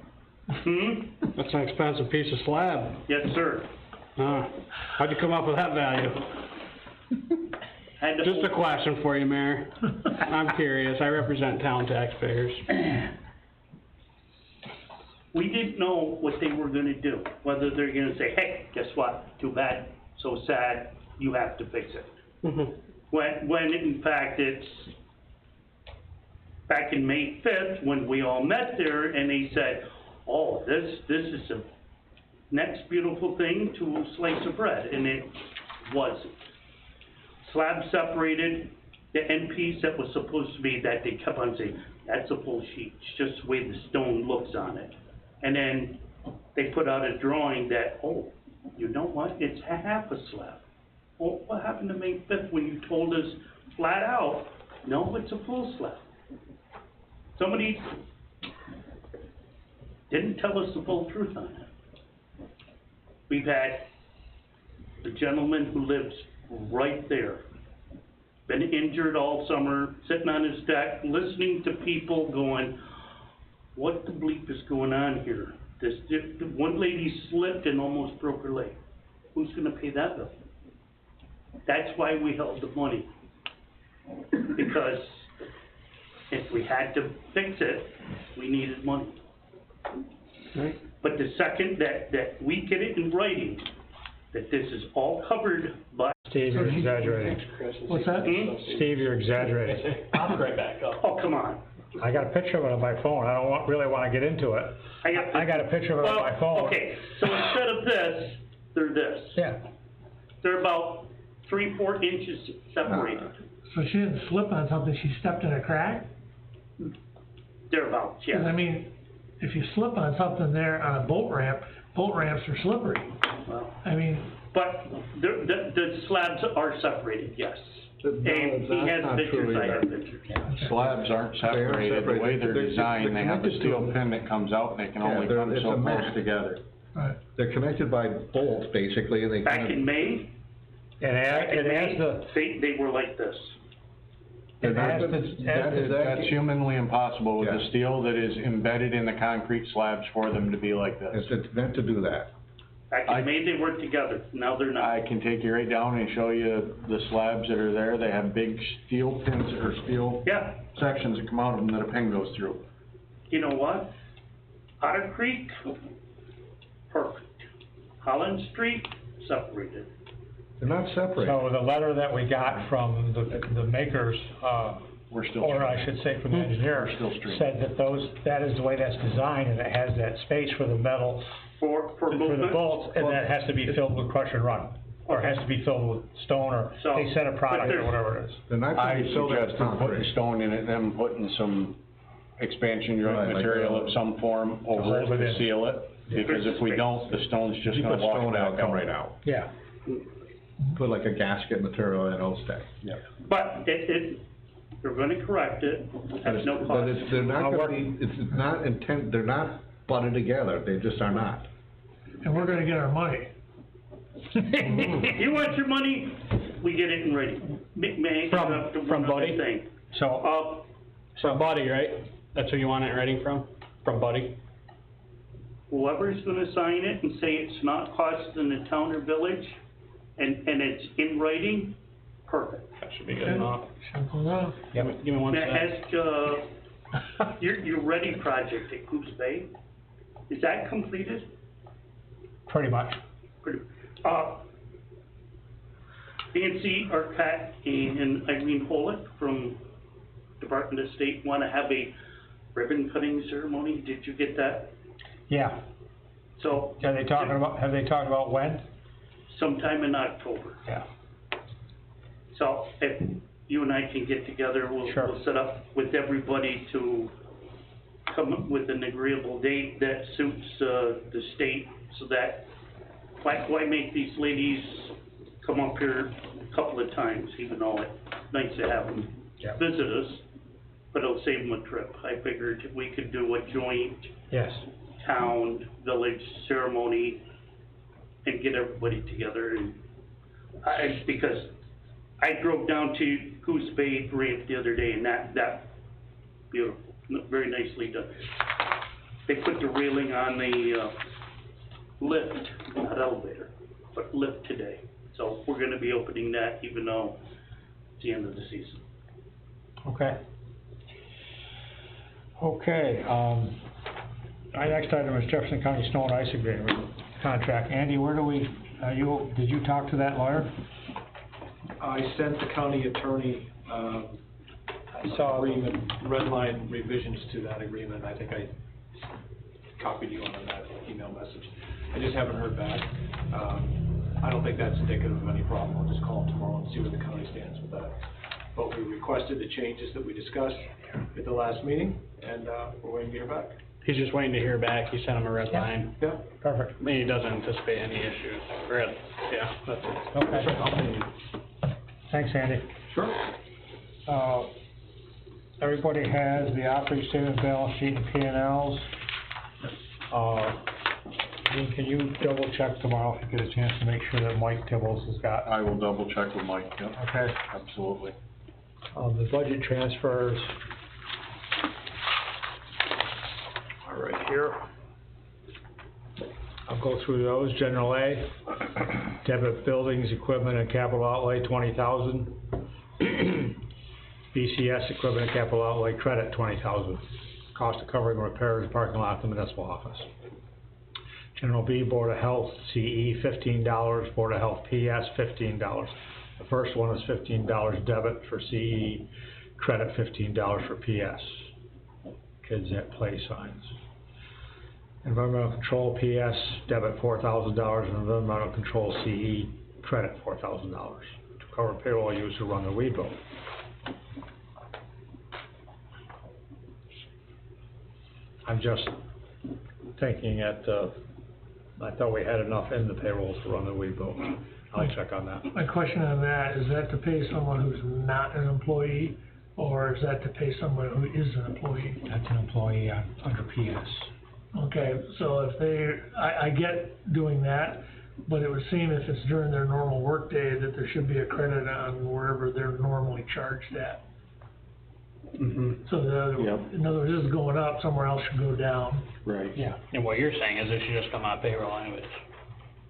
That's an expensive piece of slab. Yes, sir. How'd you come up with that value? Had to Just a question for you, Mayor. I'm curious, I represent town taxpayers. We didn't know what they were gonna do, whether they're gonna say, hey, guess what, too bad, so sad, you have to fix it. When in fact it's, back in May 5th, when we all met there, and they said, oh, this is the next beautiful thing to a slice of bread, and it wasn't. Slab separated, the end piece that was supposed to be, that they kept on saying, that's a full sheet, it's just the way the stone looks on it. And then they put out a drawing that, oh, you know what, it's half a slab. Well, what happened to May 5th when you told us flat out, no, it's a full slab? Somebody didn't tell us the full truth on it. We've had a gentleman who lives right there, been injured all summer, sitting on his deck, listening to people going, what the bleep is going on here? One lady slipped and almost broke her leg. Who's gonna pay that bill? That's why we held the money. Because if we had to fix it, we needed money. But the second that we get it in writing, that this is all covered by... Steve, you're exaggerating. What's that? Steve, you're exaggerating. I'll be right back up. Oh, come on. I got a picture of it on my phone. I don't really wanna get into it. I got a picture of it on my phone. Okay, so instead of this, they're this. Yeah. They're about 3-4 inches separated. So she didn't slip on something, she stepped in a crack? Thereabouts, 'Cause I yeah. mean, if you slip on something there on a boat ramps are slippery. Well, I mean, but the slabs are separated, yes. And he that's has not pictures, true I have either. pictures. Slabs aren't separated, the way they're designed, they have a connected to steel them. pin that comes out and they can Yeah, only they're- come it's so a close mat. together. right. They're connected by bolts, basically, and they kind Back of... in May, they were like this. That's humanly impossible with the Yeah. steel that is embedded in the concrete slabs for them to be like this. It's meant to do that. Actually, maybe they work together, now they're not. I can take you right down and show you the slabs that are there. They have big steel pins or steel Yeah, sections that come out of them that a pin goes through. you know what? Otter Creek, perfect. Holland Street, separated. They're not separated. So the letter that we got from the makers, We're still. or I should say from the engineer, We're still streaming. said that that is the way that's designed, and it has that space for the metal, For for the movement. bolts, and that has to be filled with crush and run, or it has to be filled with stone, or So, they set a product, but or whatever it is. They're not I gonna be filled with suggested putting concrete. stone in it, them putting some expansion Right, joint like material that. of some form over hold it it to in. seal it. Because if we don't, the stone's just You gonna put wash stone out, back come out. right out. Yeah. Put like a gasket material in, it'll stay. But they're gonna correct it, at no But cost. they're not I'll gonna work- be, it's not they're not butted together, they just are not. And we're gonna get our money. You want your money, we get it in writing. May I From- interrupt from one other Buddy? thing? So, From Buddy, right? That's who you want it writing from? From Buddy? Whoever's gonna sign it and say it's not costing the town or village, and it's in writing, perfect. That should be good enough. Simple enough. Give me one Now, sec. has, your Ready project at Goose Bay, is that completed? pretty much. Pretty- Nancy Arquette and Irene Holick from Department of State wanna have a ribbon cutting ceremony, did you get that? Yeah. So. Have they talked about when? Sometime in October. Yeah. So if you and I can get together, Sure. we'll set up with everybody to come up with an agreeable date that suits, the state, so that, why make these ladies come up here a couple of times, even though it's nice to have them Yeah. visit us, but it'll save them a trip. I figured we could do a joint Yes. town, village ceremony and get everybody together, and because I drove down to Goose Bay Ramp the other day, and that beautiful, very nicely done. They put the railing on the, lift, not elevator, but lift today. So we're gonna be opening that even though it's the end of the season. Okay. Okay, our next item is Jefferson County Snow and Ice Agreement contract. Andy, where do we, did you talk to that lawyer? I sent the county attorney, I saw, agreement, red line revisions to that agreement. I think I copied you on that email message. I just haven't heard back. I don't think that's indicative of any problem. I'll just call them tomorrow and see where the county stands with that. But we requested the changes that we discussed at the last meeting, and, we're waiting to hear back. He's just waiting to hear back. You sent him a red line. Yeah. perfect, I mean, he doesn't anticipate any issues. Really? Yeah, that's it. okay. Thanks, Andy. Sure. Everybody has the operating statement, balance sheet, and P&Ls. Dean, can you double check tomorrow if you get a chance to make sure that Mike Tibbles has got, I will double check with Mike, yep, okay? absolutely. The budget transfers are right here. I'll go through those. General A, debit buildings, equipment, and capital outlay, 20,000. BCS, equipment and capital outlay, credit, 20,000. Cost of covering repairs, parking lot, at the municipal office. General B, Board of Health, CE, $15, Board of Health PS, $15. The first one is $15 debit for CE, credit $15 for PS. Kids at play signs. Environmental Control PS, debit $4,000, and Environmental Control CE, credit $4,000 to cover payroll used to run the weed boat. I'm just thinking I thought we had enough in the payrolls to run the weed boat. I'll check on that. My question on that, is that to pay someone who's not an employee, or is that to pay someone who is an employee? That's an employee under PS. Okay, so if I get doing that, but it would seem if it's during their normal workday, that there should be a credit on wherever they're normally charged at. Mm-hmm. So Yep. in other words, this is going up, somewhere else should go down. Right. Yeah. And what you're saying is it should just come out of payroll anyways.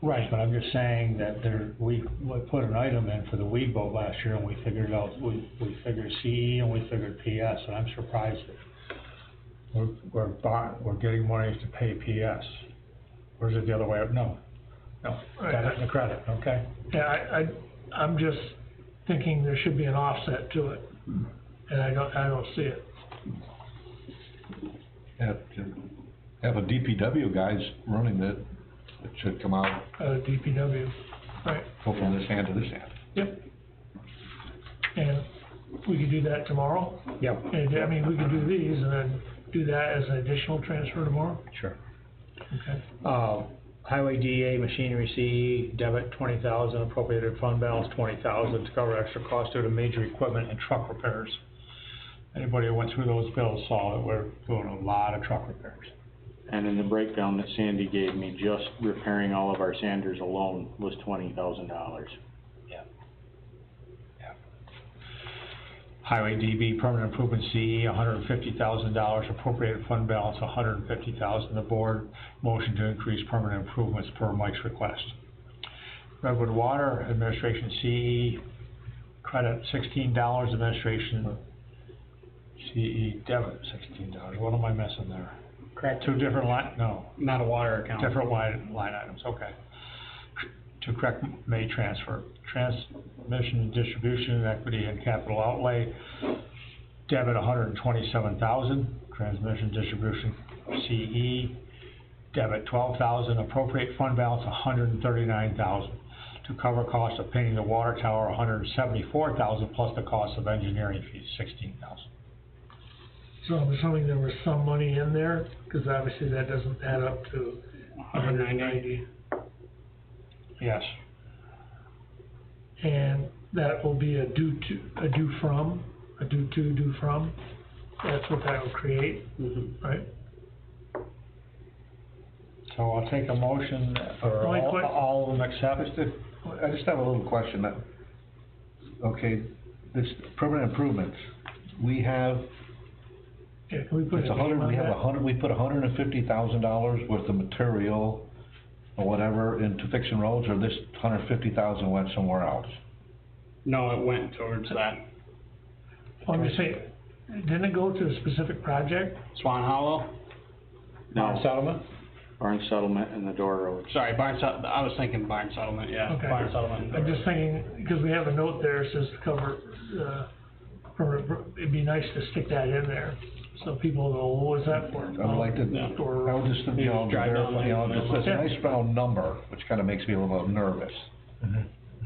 Right, but I'm just saying that we put an item in for the weed boat last year, and we figured out, we figured CE and we figured PS, and I'm surprised that we're getting money to pay PS. Or is it the other way? No, debit and credit, okay? Yeah, I'm just thinking there should be an offset to it, and I don't see it. Have a DPW guys running it should come out, DPW, right, go from this hand to this hand. yep. And we could do that tomorrow? Yep. And, I mean, we could do these and then do that as an additional transfer tomorrow? Sure. Okay. Highway DA, machinery CE, debit 20,000, appropriated fund balance 20,000 to cover extra costs due to major equipment and truck repairs. Anybody who went through those bills saw that we're doing a lot of truck repairs. And in the breakdown that Sandy gave me, just repairing all of our sanders alone was $20,000. Highway DB, permanent improvement CE, $150,000, appropriated fund balance, $150,000. The board motion to increase permanent improvements per Mike's request. Redwood Water Administration CE, credit $16, administration CE debit $16. What am I missing there? Correct. Two different Not a water account. different line items, okay. To correct May transfer. Transmission and distribution, equity and capital outlay, debit $127,000, transmission distribution CE, debit $12,000, appropriate fund balance $139,000. To cover cost of painting the water tower $174,000 plus the cost of engineering fees $16,000. So I'm assuming there was some money in there, cause obviously that doesn't add up to 190. Yes. And that will be a due from, that's what that will create, right? So I'll take a motion for Really quick. all of them except. I just have a little question. Okay, this permanent improvements, we have, Yeah, can we put a it's name on that? we put $150,000 worth of material or whatever into fixing roads, or this $150,000 went somewhere else? No, it went towards that. Well, I'm just saying, didn't it go to a specific project? Swan Hollow? No, Settlement? barn settlement and the door roads. Sorry, I was thinking barn settlement, yeah. Okay. Barn settlement. I'm just thinking, because we have a note there, it says to cover, it'd be nice to stick that in there, so people know, what was that for? I would like to, Yeah. I would just, You just drive down it's a nice round number, which kinda makes me a little nervous.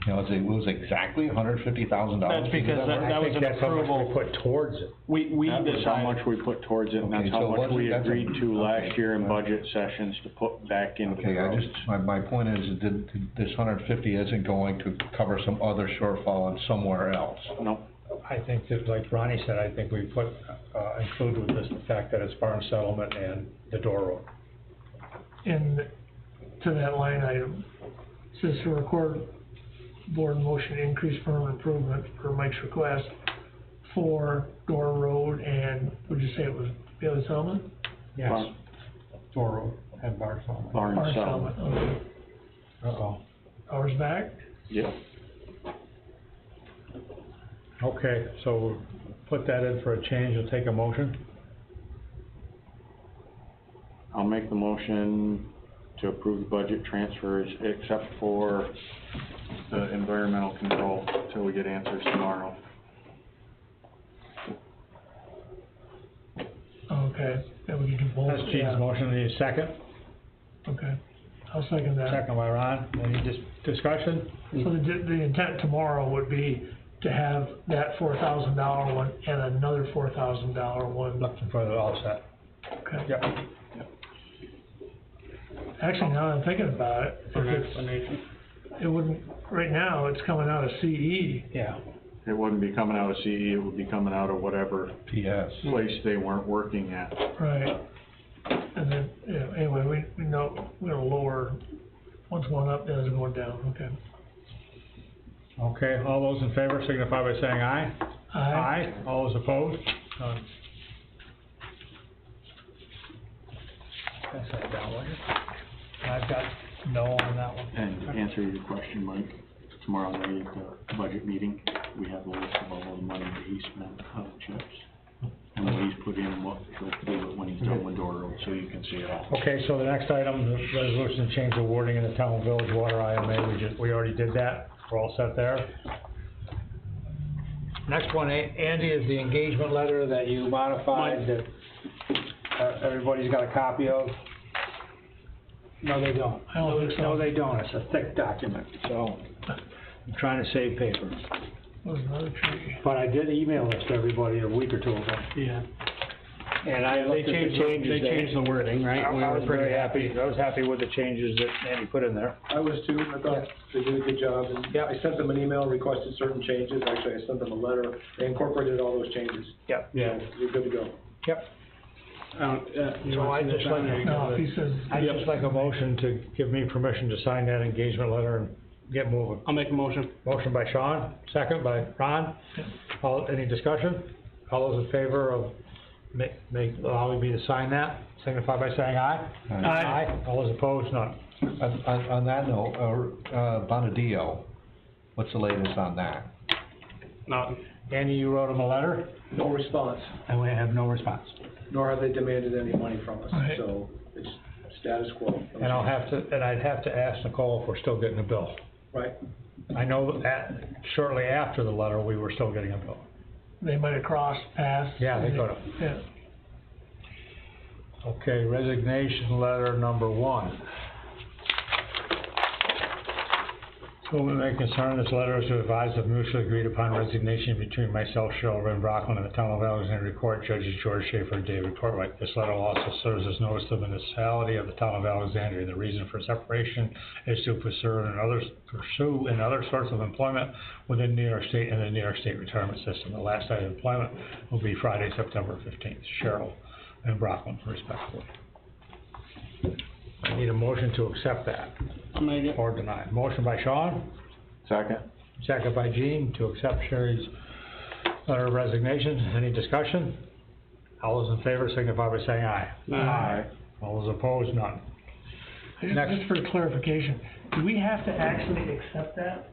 You know, it was exactly $150,000. That's because that was an That's how much we approval. put towards it. We That was how much decided, we put towards it, and Okay, that's how so much wasn't we that agreed to last okay. year in budget sessions to put back into the Okay, roads. my point is, this 150 isn't going to cover some other shortfall on somewhere else. No, I think that, like Ronnie said, I think we put, include with this the fact that it's barn settlement and the door road. In, to that line item, says to record board motion increase firm improvement per Mike's request for Door Road and, would you say it was Bailey Settlement? Yes. Barn- Door road and barn settlement. barn Barn settlement. Okay. Uh-oh. Hours back? Yeah, Okay, so we'll put that in for a change, we'll take a motion. I'll make the motion to approve the budget transfers except for the environmental control till we get answers tomorrow. Okay, then we can do both. That's Gene's Yeah. motion, need a second? Okay, I'll second that. Second by Ron, any discussion? So the intent tomorrow would be to have that $4,000 one and another $4,000 one. Looking for the offset. Okay. Yep. Actually, now that I'm thinking about it, for an if explanation. it wouldn't, right now, it's coming out of CE. Yeah. It wouldn't be coming out of CE, it would be coming out of whatever PS. place they weren't working at. Right. And then, yeah, anyway, we know, we're gonna lower, one's going up, the other's going down, okay. Okay, all those in favor signify by saying aye. Aye. All those opposed? None. Pass that down, will you? I've got no on that one? And to answer your question, Mike, tomorrow night at the budget meeting, we have a list of all the money that he spent on chips. And what he's put in, what he'll do when he's done with Doro, so you can see it all. Okay, so the next item, the resolution to change the wording in the town village water IMA, we already did that, we're all set there. Next one, Andy, is the engagement letter that you modified, that everybody's got a copy of. No, they don't. I don't think so. No, they don't, it's a thick document, so I'm trying to save paper. Was another tree. But I did email this to everybody a week or two ago. Yeah. And I looked at the changes. They changed the wording, right? I was very happy, I was happy with the changes that Andy put in there. I was too, I thought they did a good job, and Yeah. I sent them an email, requested certain changes, actually, I sent them a letter, they incorporated all those changes. Yep. Yeah. You're good to go. Yep. You So wanna I see just this like- on there? No, if he says. I'd just like a motion to give me permission to sign that engagement letter and get moving. I'll make a motion. Motion by Sean, second by Ron. Any discussion? All those in favor of allowing me to sign that, signify by saying aye. Aye. All those opposed, none. On that note, Bonadio, what's the latest on that? Not, Andy, you wrote him a letter, No response, and we have no response. nor have they demanded any money from us, Right. so it's status quo. And I'd have to ask Nicole if we're still getting a bill. Right, I know that shortly after the letter, we were still getting a bill. They might have crossed paths. Yeah, they could've. Yeah. Okay, resignation letter number 1. So we may concern, this letter is to advise of mutually agreed upon resignation between myself, Cheryl Ren Brockland, and the town of Alexandria Court, Judges George Schaefer and David Portwright. This letter also serves as notice to the municipality of the town of Alexandria. The reason for separation is to pursue in other sorts of employment within New York State and the New York State retirement system. The last day of employment will be Friday, September 15th. Cheryl and Brockland, respectively. I need a motion to accept that I'll make it. or deny. Motion by Sean, Second? second by Gene, to accept Sherry's letter of resignation. Any discussion? All those in favor signify by saying aye. Aye. All those opposed, none. Next. Just for clarification, do we have to actually accept that?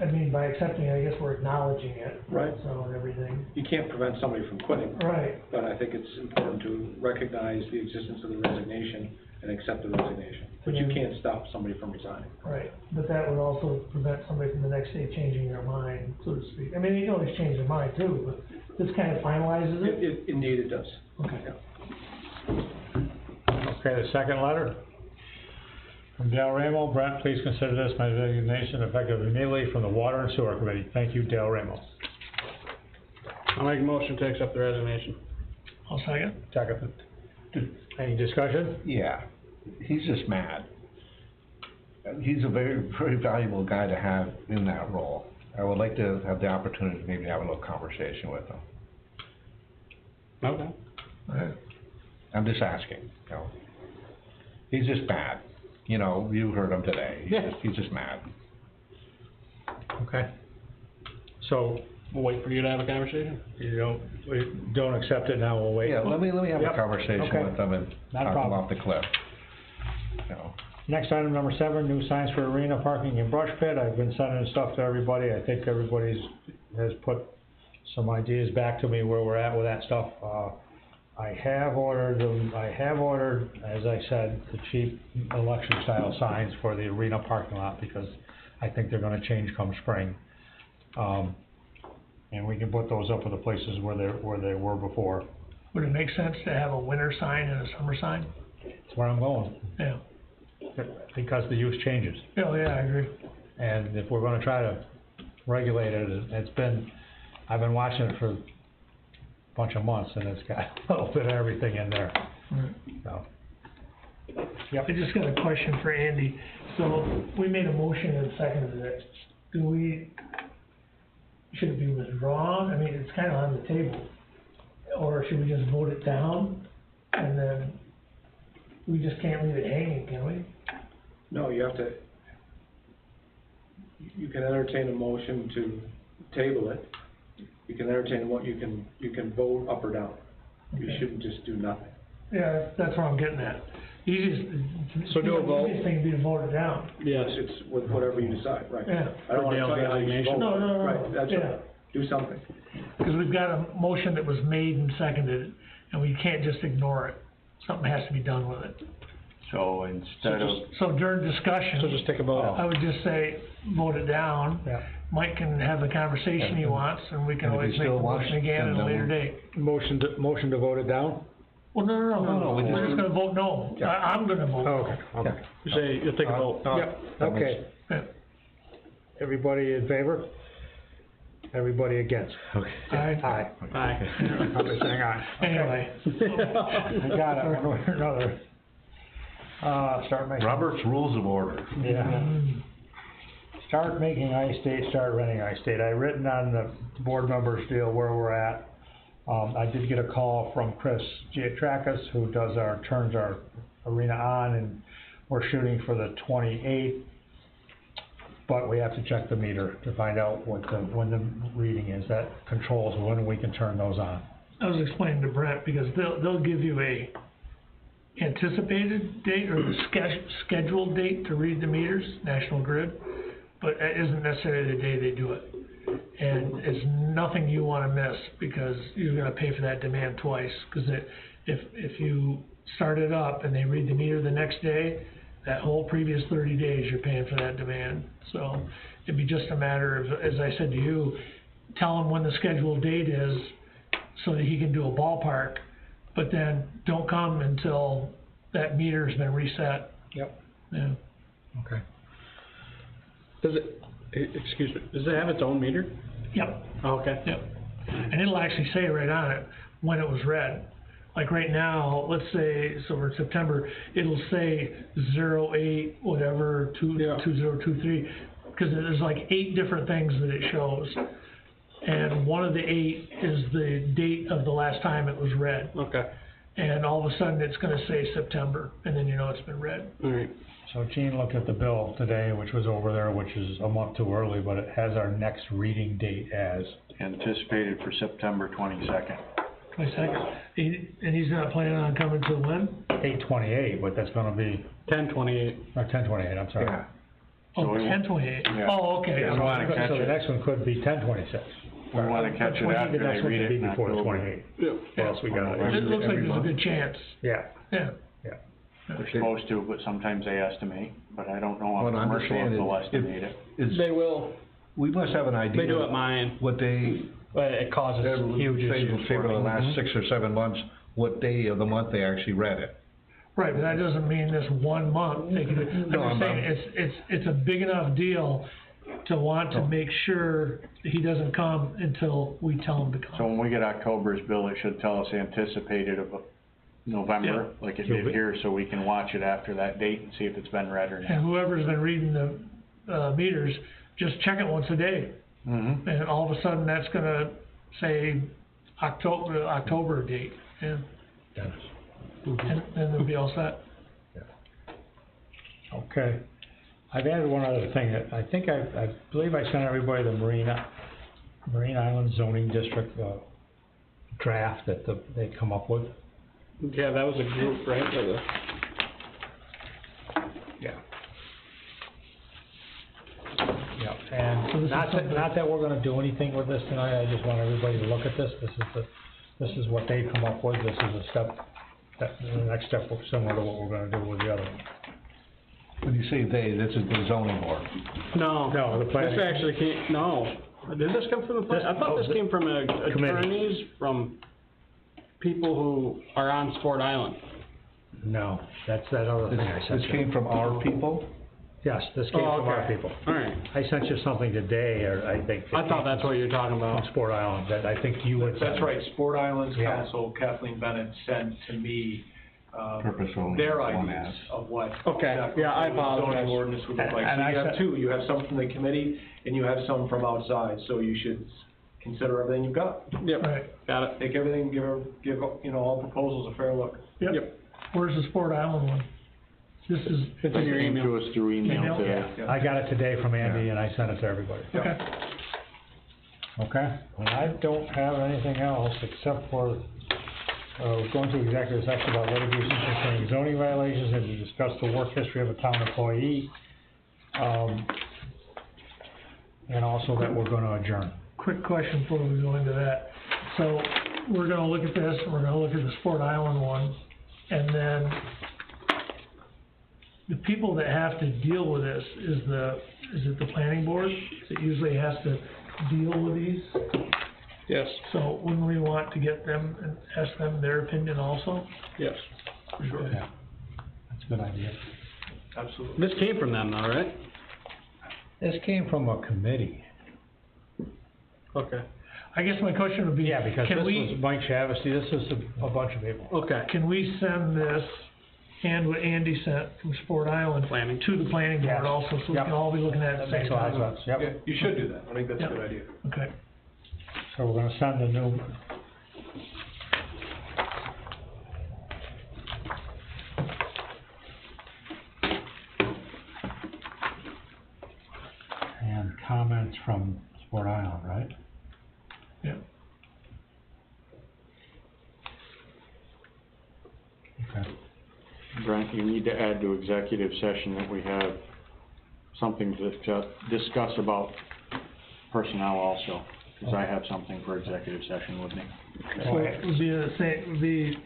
I mean, by accepting it, I guess we're acknowledging it. Right. So, and everything. you can't prevent somebody from quitting, Right, but I think it's important to recognize the existence of the resignation and accept the resignation. But you can't stop somebody from resigning. right. But that would also prevent somebody from the next day changing their mind, so to speak. I mean, they can always change their mind too, but this kind of finalizes it? Indeed it does. Okay. Yeah. Okay, the second letter. From Dale Ramo, Brent, please consider this my resignation effective immediately from the Water and Sewer Committee. Thank you, Dale Ramo. I'll make a motion to accept the resignation. I'll second. Second. Any discussion? Yeah, he's just mad. He's a very, very valuable guy to have in that role. I would like to have the opportunity to maybe have a little conversation with him. Okay. Alright. I'm just asking, you know. He's just mad. You know, you heard him today. He's just mad. Okay. So, We'll wait for you to have a conversation. we don't accept it now, we'll wait. Yeah, let me have Yep, a conversation okay. with him and Not a talk him problem. off the cliff. You know. Next item, number 7, new signs for arena parking and brush pit. I've been sending stuff to everybody. I think everybody's has put some ideas back to me where we're at with that stuff. I have ordered them, as I said, the cheap election style signs for the arena parking lot because I think they're gonna change come spring. And we can put those up at the places where they were before. Would it make sense to have a winter sign and a summer sign? That's where I'm going, Yeah. because the use changes. Oh, yeah, I agree. And if we're gonna try to regulate it, I've been watching it for a bunch of months and it's got a little bit of everything in there, so. Yep. I just got a question for Andy. So, we made a motion and seconded it. Should it be withdrawn? I mean, it's kinda on the table. Or should we just vote it down? And then, we just can't leave it hanging, can we? No, you have to, you can entertain a motion to table it. You can entertain what you can vote up or down. You Okay. shouldn't just do nothing. Yeah, that's what I'm getting at. Easiest. So do a vote. Easiest thing would be to vote it down. Yes, it's whatever you decide, right? Yeah. I don't wanna Dale's tell you how you should resignation. vote. No, Right, that's yeah. right. Do something. Because we've got a motion that was made and seconded, and we can't just ignore it. Something has to be done with it. So instead of, So during discussion. So just take a vote. I would just say, vote it down. Yeah. Mike can have the conversation he wants, and we can And if he always make the still wants, motion again at a then later we'll- date. Motion to vote it down? Well, no, we we're just- just gonna vote no. I'm gonna vote no. Okay. Yeah. Say, you'll take a vote. Yep, okay. Yeah. Everybody in favor? Everybody against? Okay. Aye. Aye. Probably saying aye. Anyway, I got it, one way or another. Start making. Robert's Rules of Order. Yeah. Start making ice date, start renting ice date. I written on the board members deal where we're at. I did get a call from Chris Giatrakis, who turns our arena on, and we're shooting for the 28th. But we have to check the meter to find out when the reading is. That controls when we can turn those on. I was explaining to Brent, because they'll give you a anticipated date or the scheduled date to read the meters, National Grid, but that isn't necessarily the day they do it. And it's nothing you wanna miss, because you're gonna pay for that demand twice, cause if you start it up and they read the meter the next day, that whole previous 30 days, you're paying for that demand. So it'd be just a matter of, as I said to you, tell him when the scheduled date is so that he can do a ballpark, but then don't come until that meter's been reset. Yep. Yeah. Okay. Does it, excuse me, does it have its own meter? Yep, Oh, okay. yep. And it'll actually say right on it when it was read. Like right now, let's say, so we're in September, it'll say 08, whatever, 2023, because there's like 8 different things that it shows. And one of the 8 is the date of the last time it was read. Okay, And all of a sudden, it's gonna say September, and then you know it's been read. alright. So Gene looked at the bill today, which was over there, which is a month too early, but it has our next reading date as. anticipated for September 22nd. 22nd. And he's not planning on coming till when? 8/28, but that's gonna be, 10/28. or 10/28, I'm sorry. Yeah. Oh, So we- 10/28. Yeah. Oh, okay. Yeah, we wanna catch So the it. next one could be 10/26. We wanna catch it after The next they one read could it be in before the October. 28th. Yep. What else we got? It looks like Every there's a month? good chance. Yeah, Yeah. They're supposed to, but sometimes they estimate, but I don't know on What I commercial if understand they'll is, estimate it. is, They will, we must have an idea. they do at mine, What they, but it causes huge issues say for for the me. last 6 or 7 months, what day of the month they actually read it. Right, but that doesn't mean this 1 month, they can, I'm No, just saying, it's a big enough deal to want to make sure that he doesn't come until we tell him to So come. when we get October's bill, it should tell us anticipated of November, like it did here, so we can watch it after that date and see if it's been read or not. And whoever's been reading the, meters, just check it once a day. Mm-hmm. And all of a sudden, that's gonna say October date, yeah, Dennis. and they'll be all set. Okay. I've added one other thing. I think I believe I sent everybody the Marine Island zoning district, draft that they come up with. Yeah, that was a group, right, or the? Yeah. Yeah, and So this is something- not that we're gonna do anything with this tonight, I just want everybody to look at this. This is what they come up with, this is a step, the next step similar to what we're gonna do with the other one. When you say they, this is the zoning board. No, the planning- This actually came, no, did this come from the plan? I thought this came from Committee. attorneys, from people who are on Sport Island. No, that's that other thing I sent This you. came from our people? Yes, this came Oh, from our okay. people. Alright, I sent you something today, or I think. I thought that's what you were talking On about. Sport Island, that I think you would. That's right, Sport Islands Yeah. Council, Kathleen Bennett sent to me, Purpose only, their one ideas ass. of what. Okay, that yeah, I proposed apologize. Zoning ordinance would look like. And So I you have said- two, you have some from the committee, and you have some from outside, so you should consider everything you've got. Yep, Right, got it. Take everything, give, you know, all proposals a fair look. yep. Where's the Sport Island one? This is, It's in your Came email. to us through email Email? today. Yeah. I got it today from Andy and I sent it to everybody. okay. Okay? And I don't have anything else except for Going to executive session about litigation concerning zoning violations and to discuss the work history of a town employee. And also that we're gonna adjourn. Quick question before we go into that. So, we're gonna look at this, we're gonna look at the Sport Island one, and then the people that have to deal with this, is it the planning board that usually has to deal with these? Yes, So, wouldn't we want to get them and ask them their opinion also? yes. Sure. Yeah, that's a good idea. Absolutely. This came from them though, right? This came from a committee. Okay. I guess my question would be, Yeah, because can this we, was Mike Chavez, this is a bunch of people. Okay. can we send this, and what Andy sent from Sport Island Planning. to the planning board Yes. also, so we Yep. can all be looking at it at That the makes same a lot of time? sense, yep. Yeah, you should do that, I think that's a Yep. good idea. Okay. So we're gonna send the new. And comments from Sport Island, right? Yeah. Okay. Brent, you need to add to executive session that we have something to discuss about personnel also, because I have something for executive session with me. So it would be the same, would be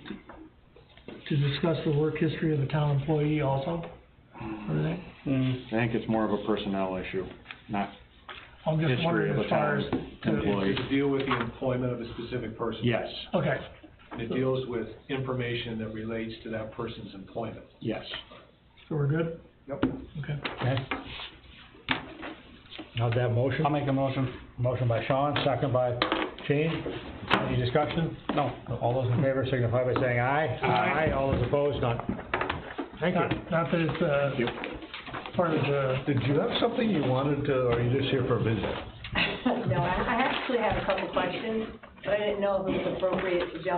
to discuss the work history of the town employee also? Everything? I think it's more of a personnel issue, not I'm just history wondering of a as far as, town to, employee. To deal with the employment of a specific person. Yes, okay, And it deals with information that relates to that person's employment. yes. so we're good? Yep. Okay. Okay. How'd that motion? I'll make a motion. Motion by Sean, second by Gene. Any discussion? No. All those in favor signify by saying aye. Aye. All those opposed, none. Thank you. Not that it's, part of the, Did you have something you wanted to, or are you just here for a visit? No, I actually have a couple questions, but I didn't know if it was appropriate to jump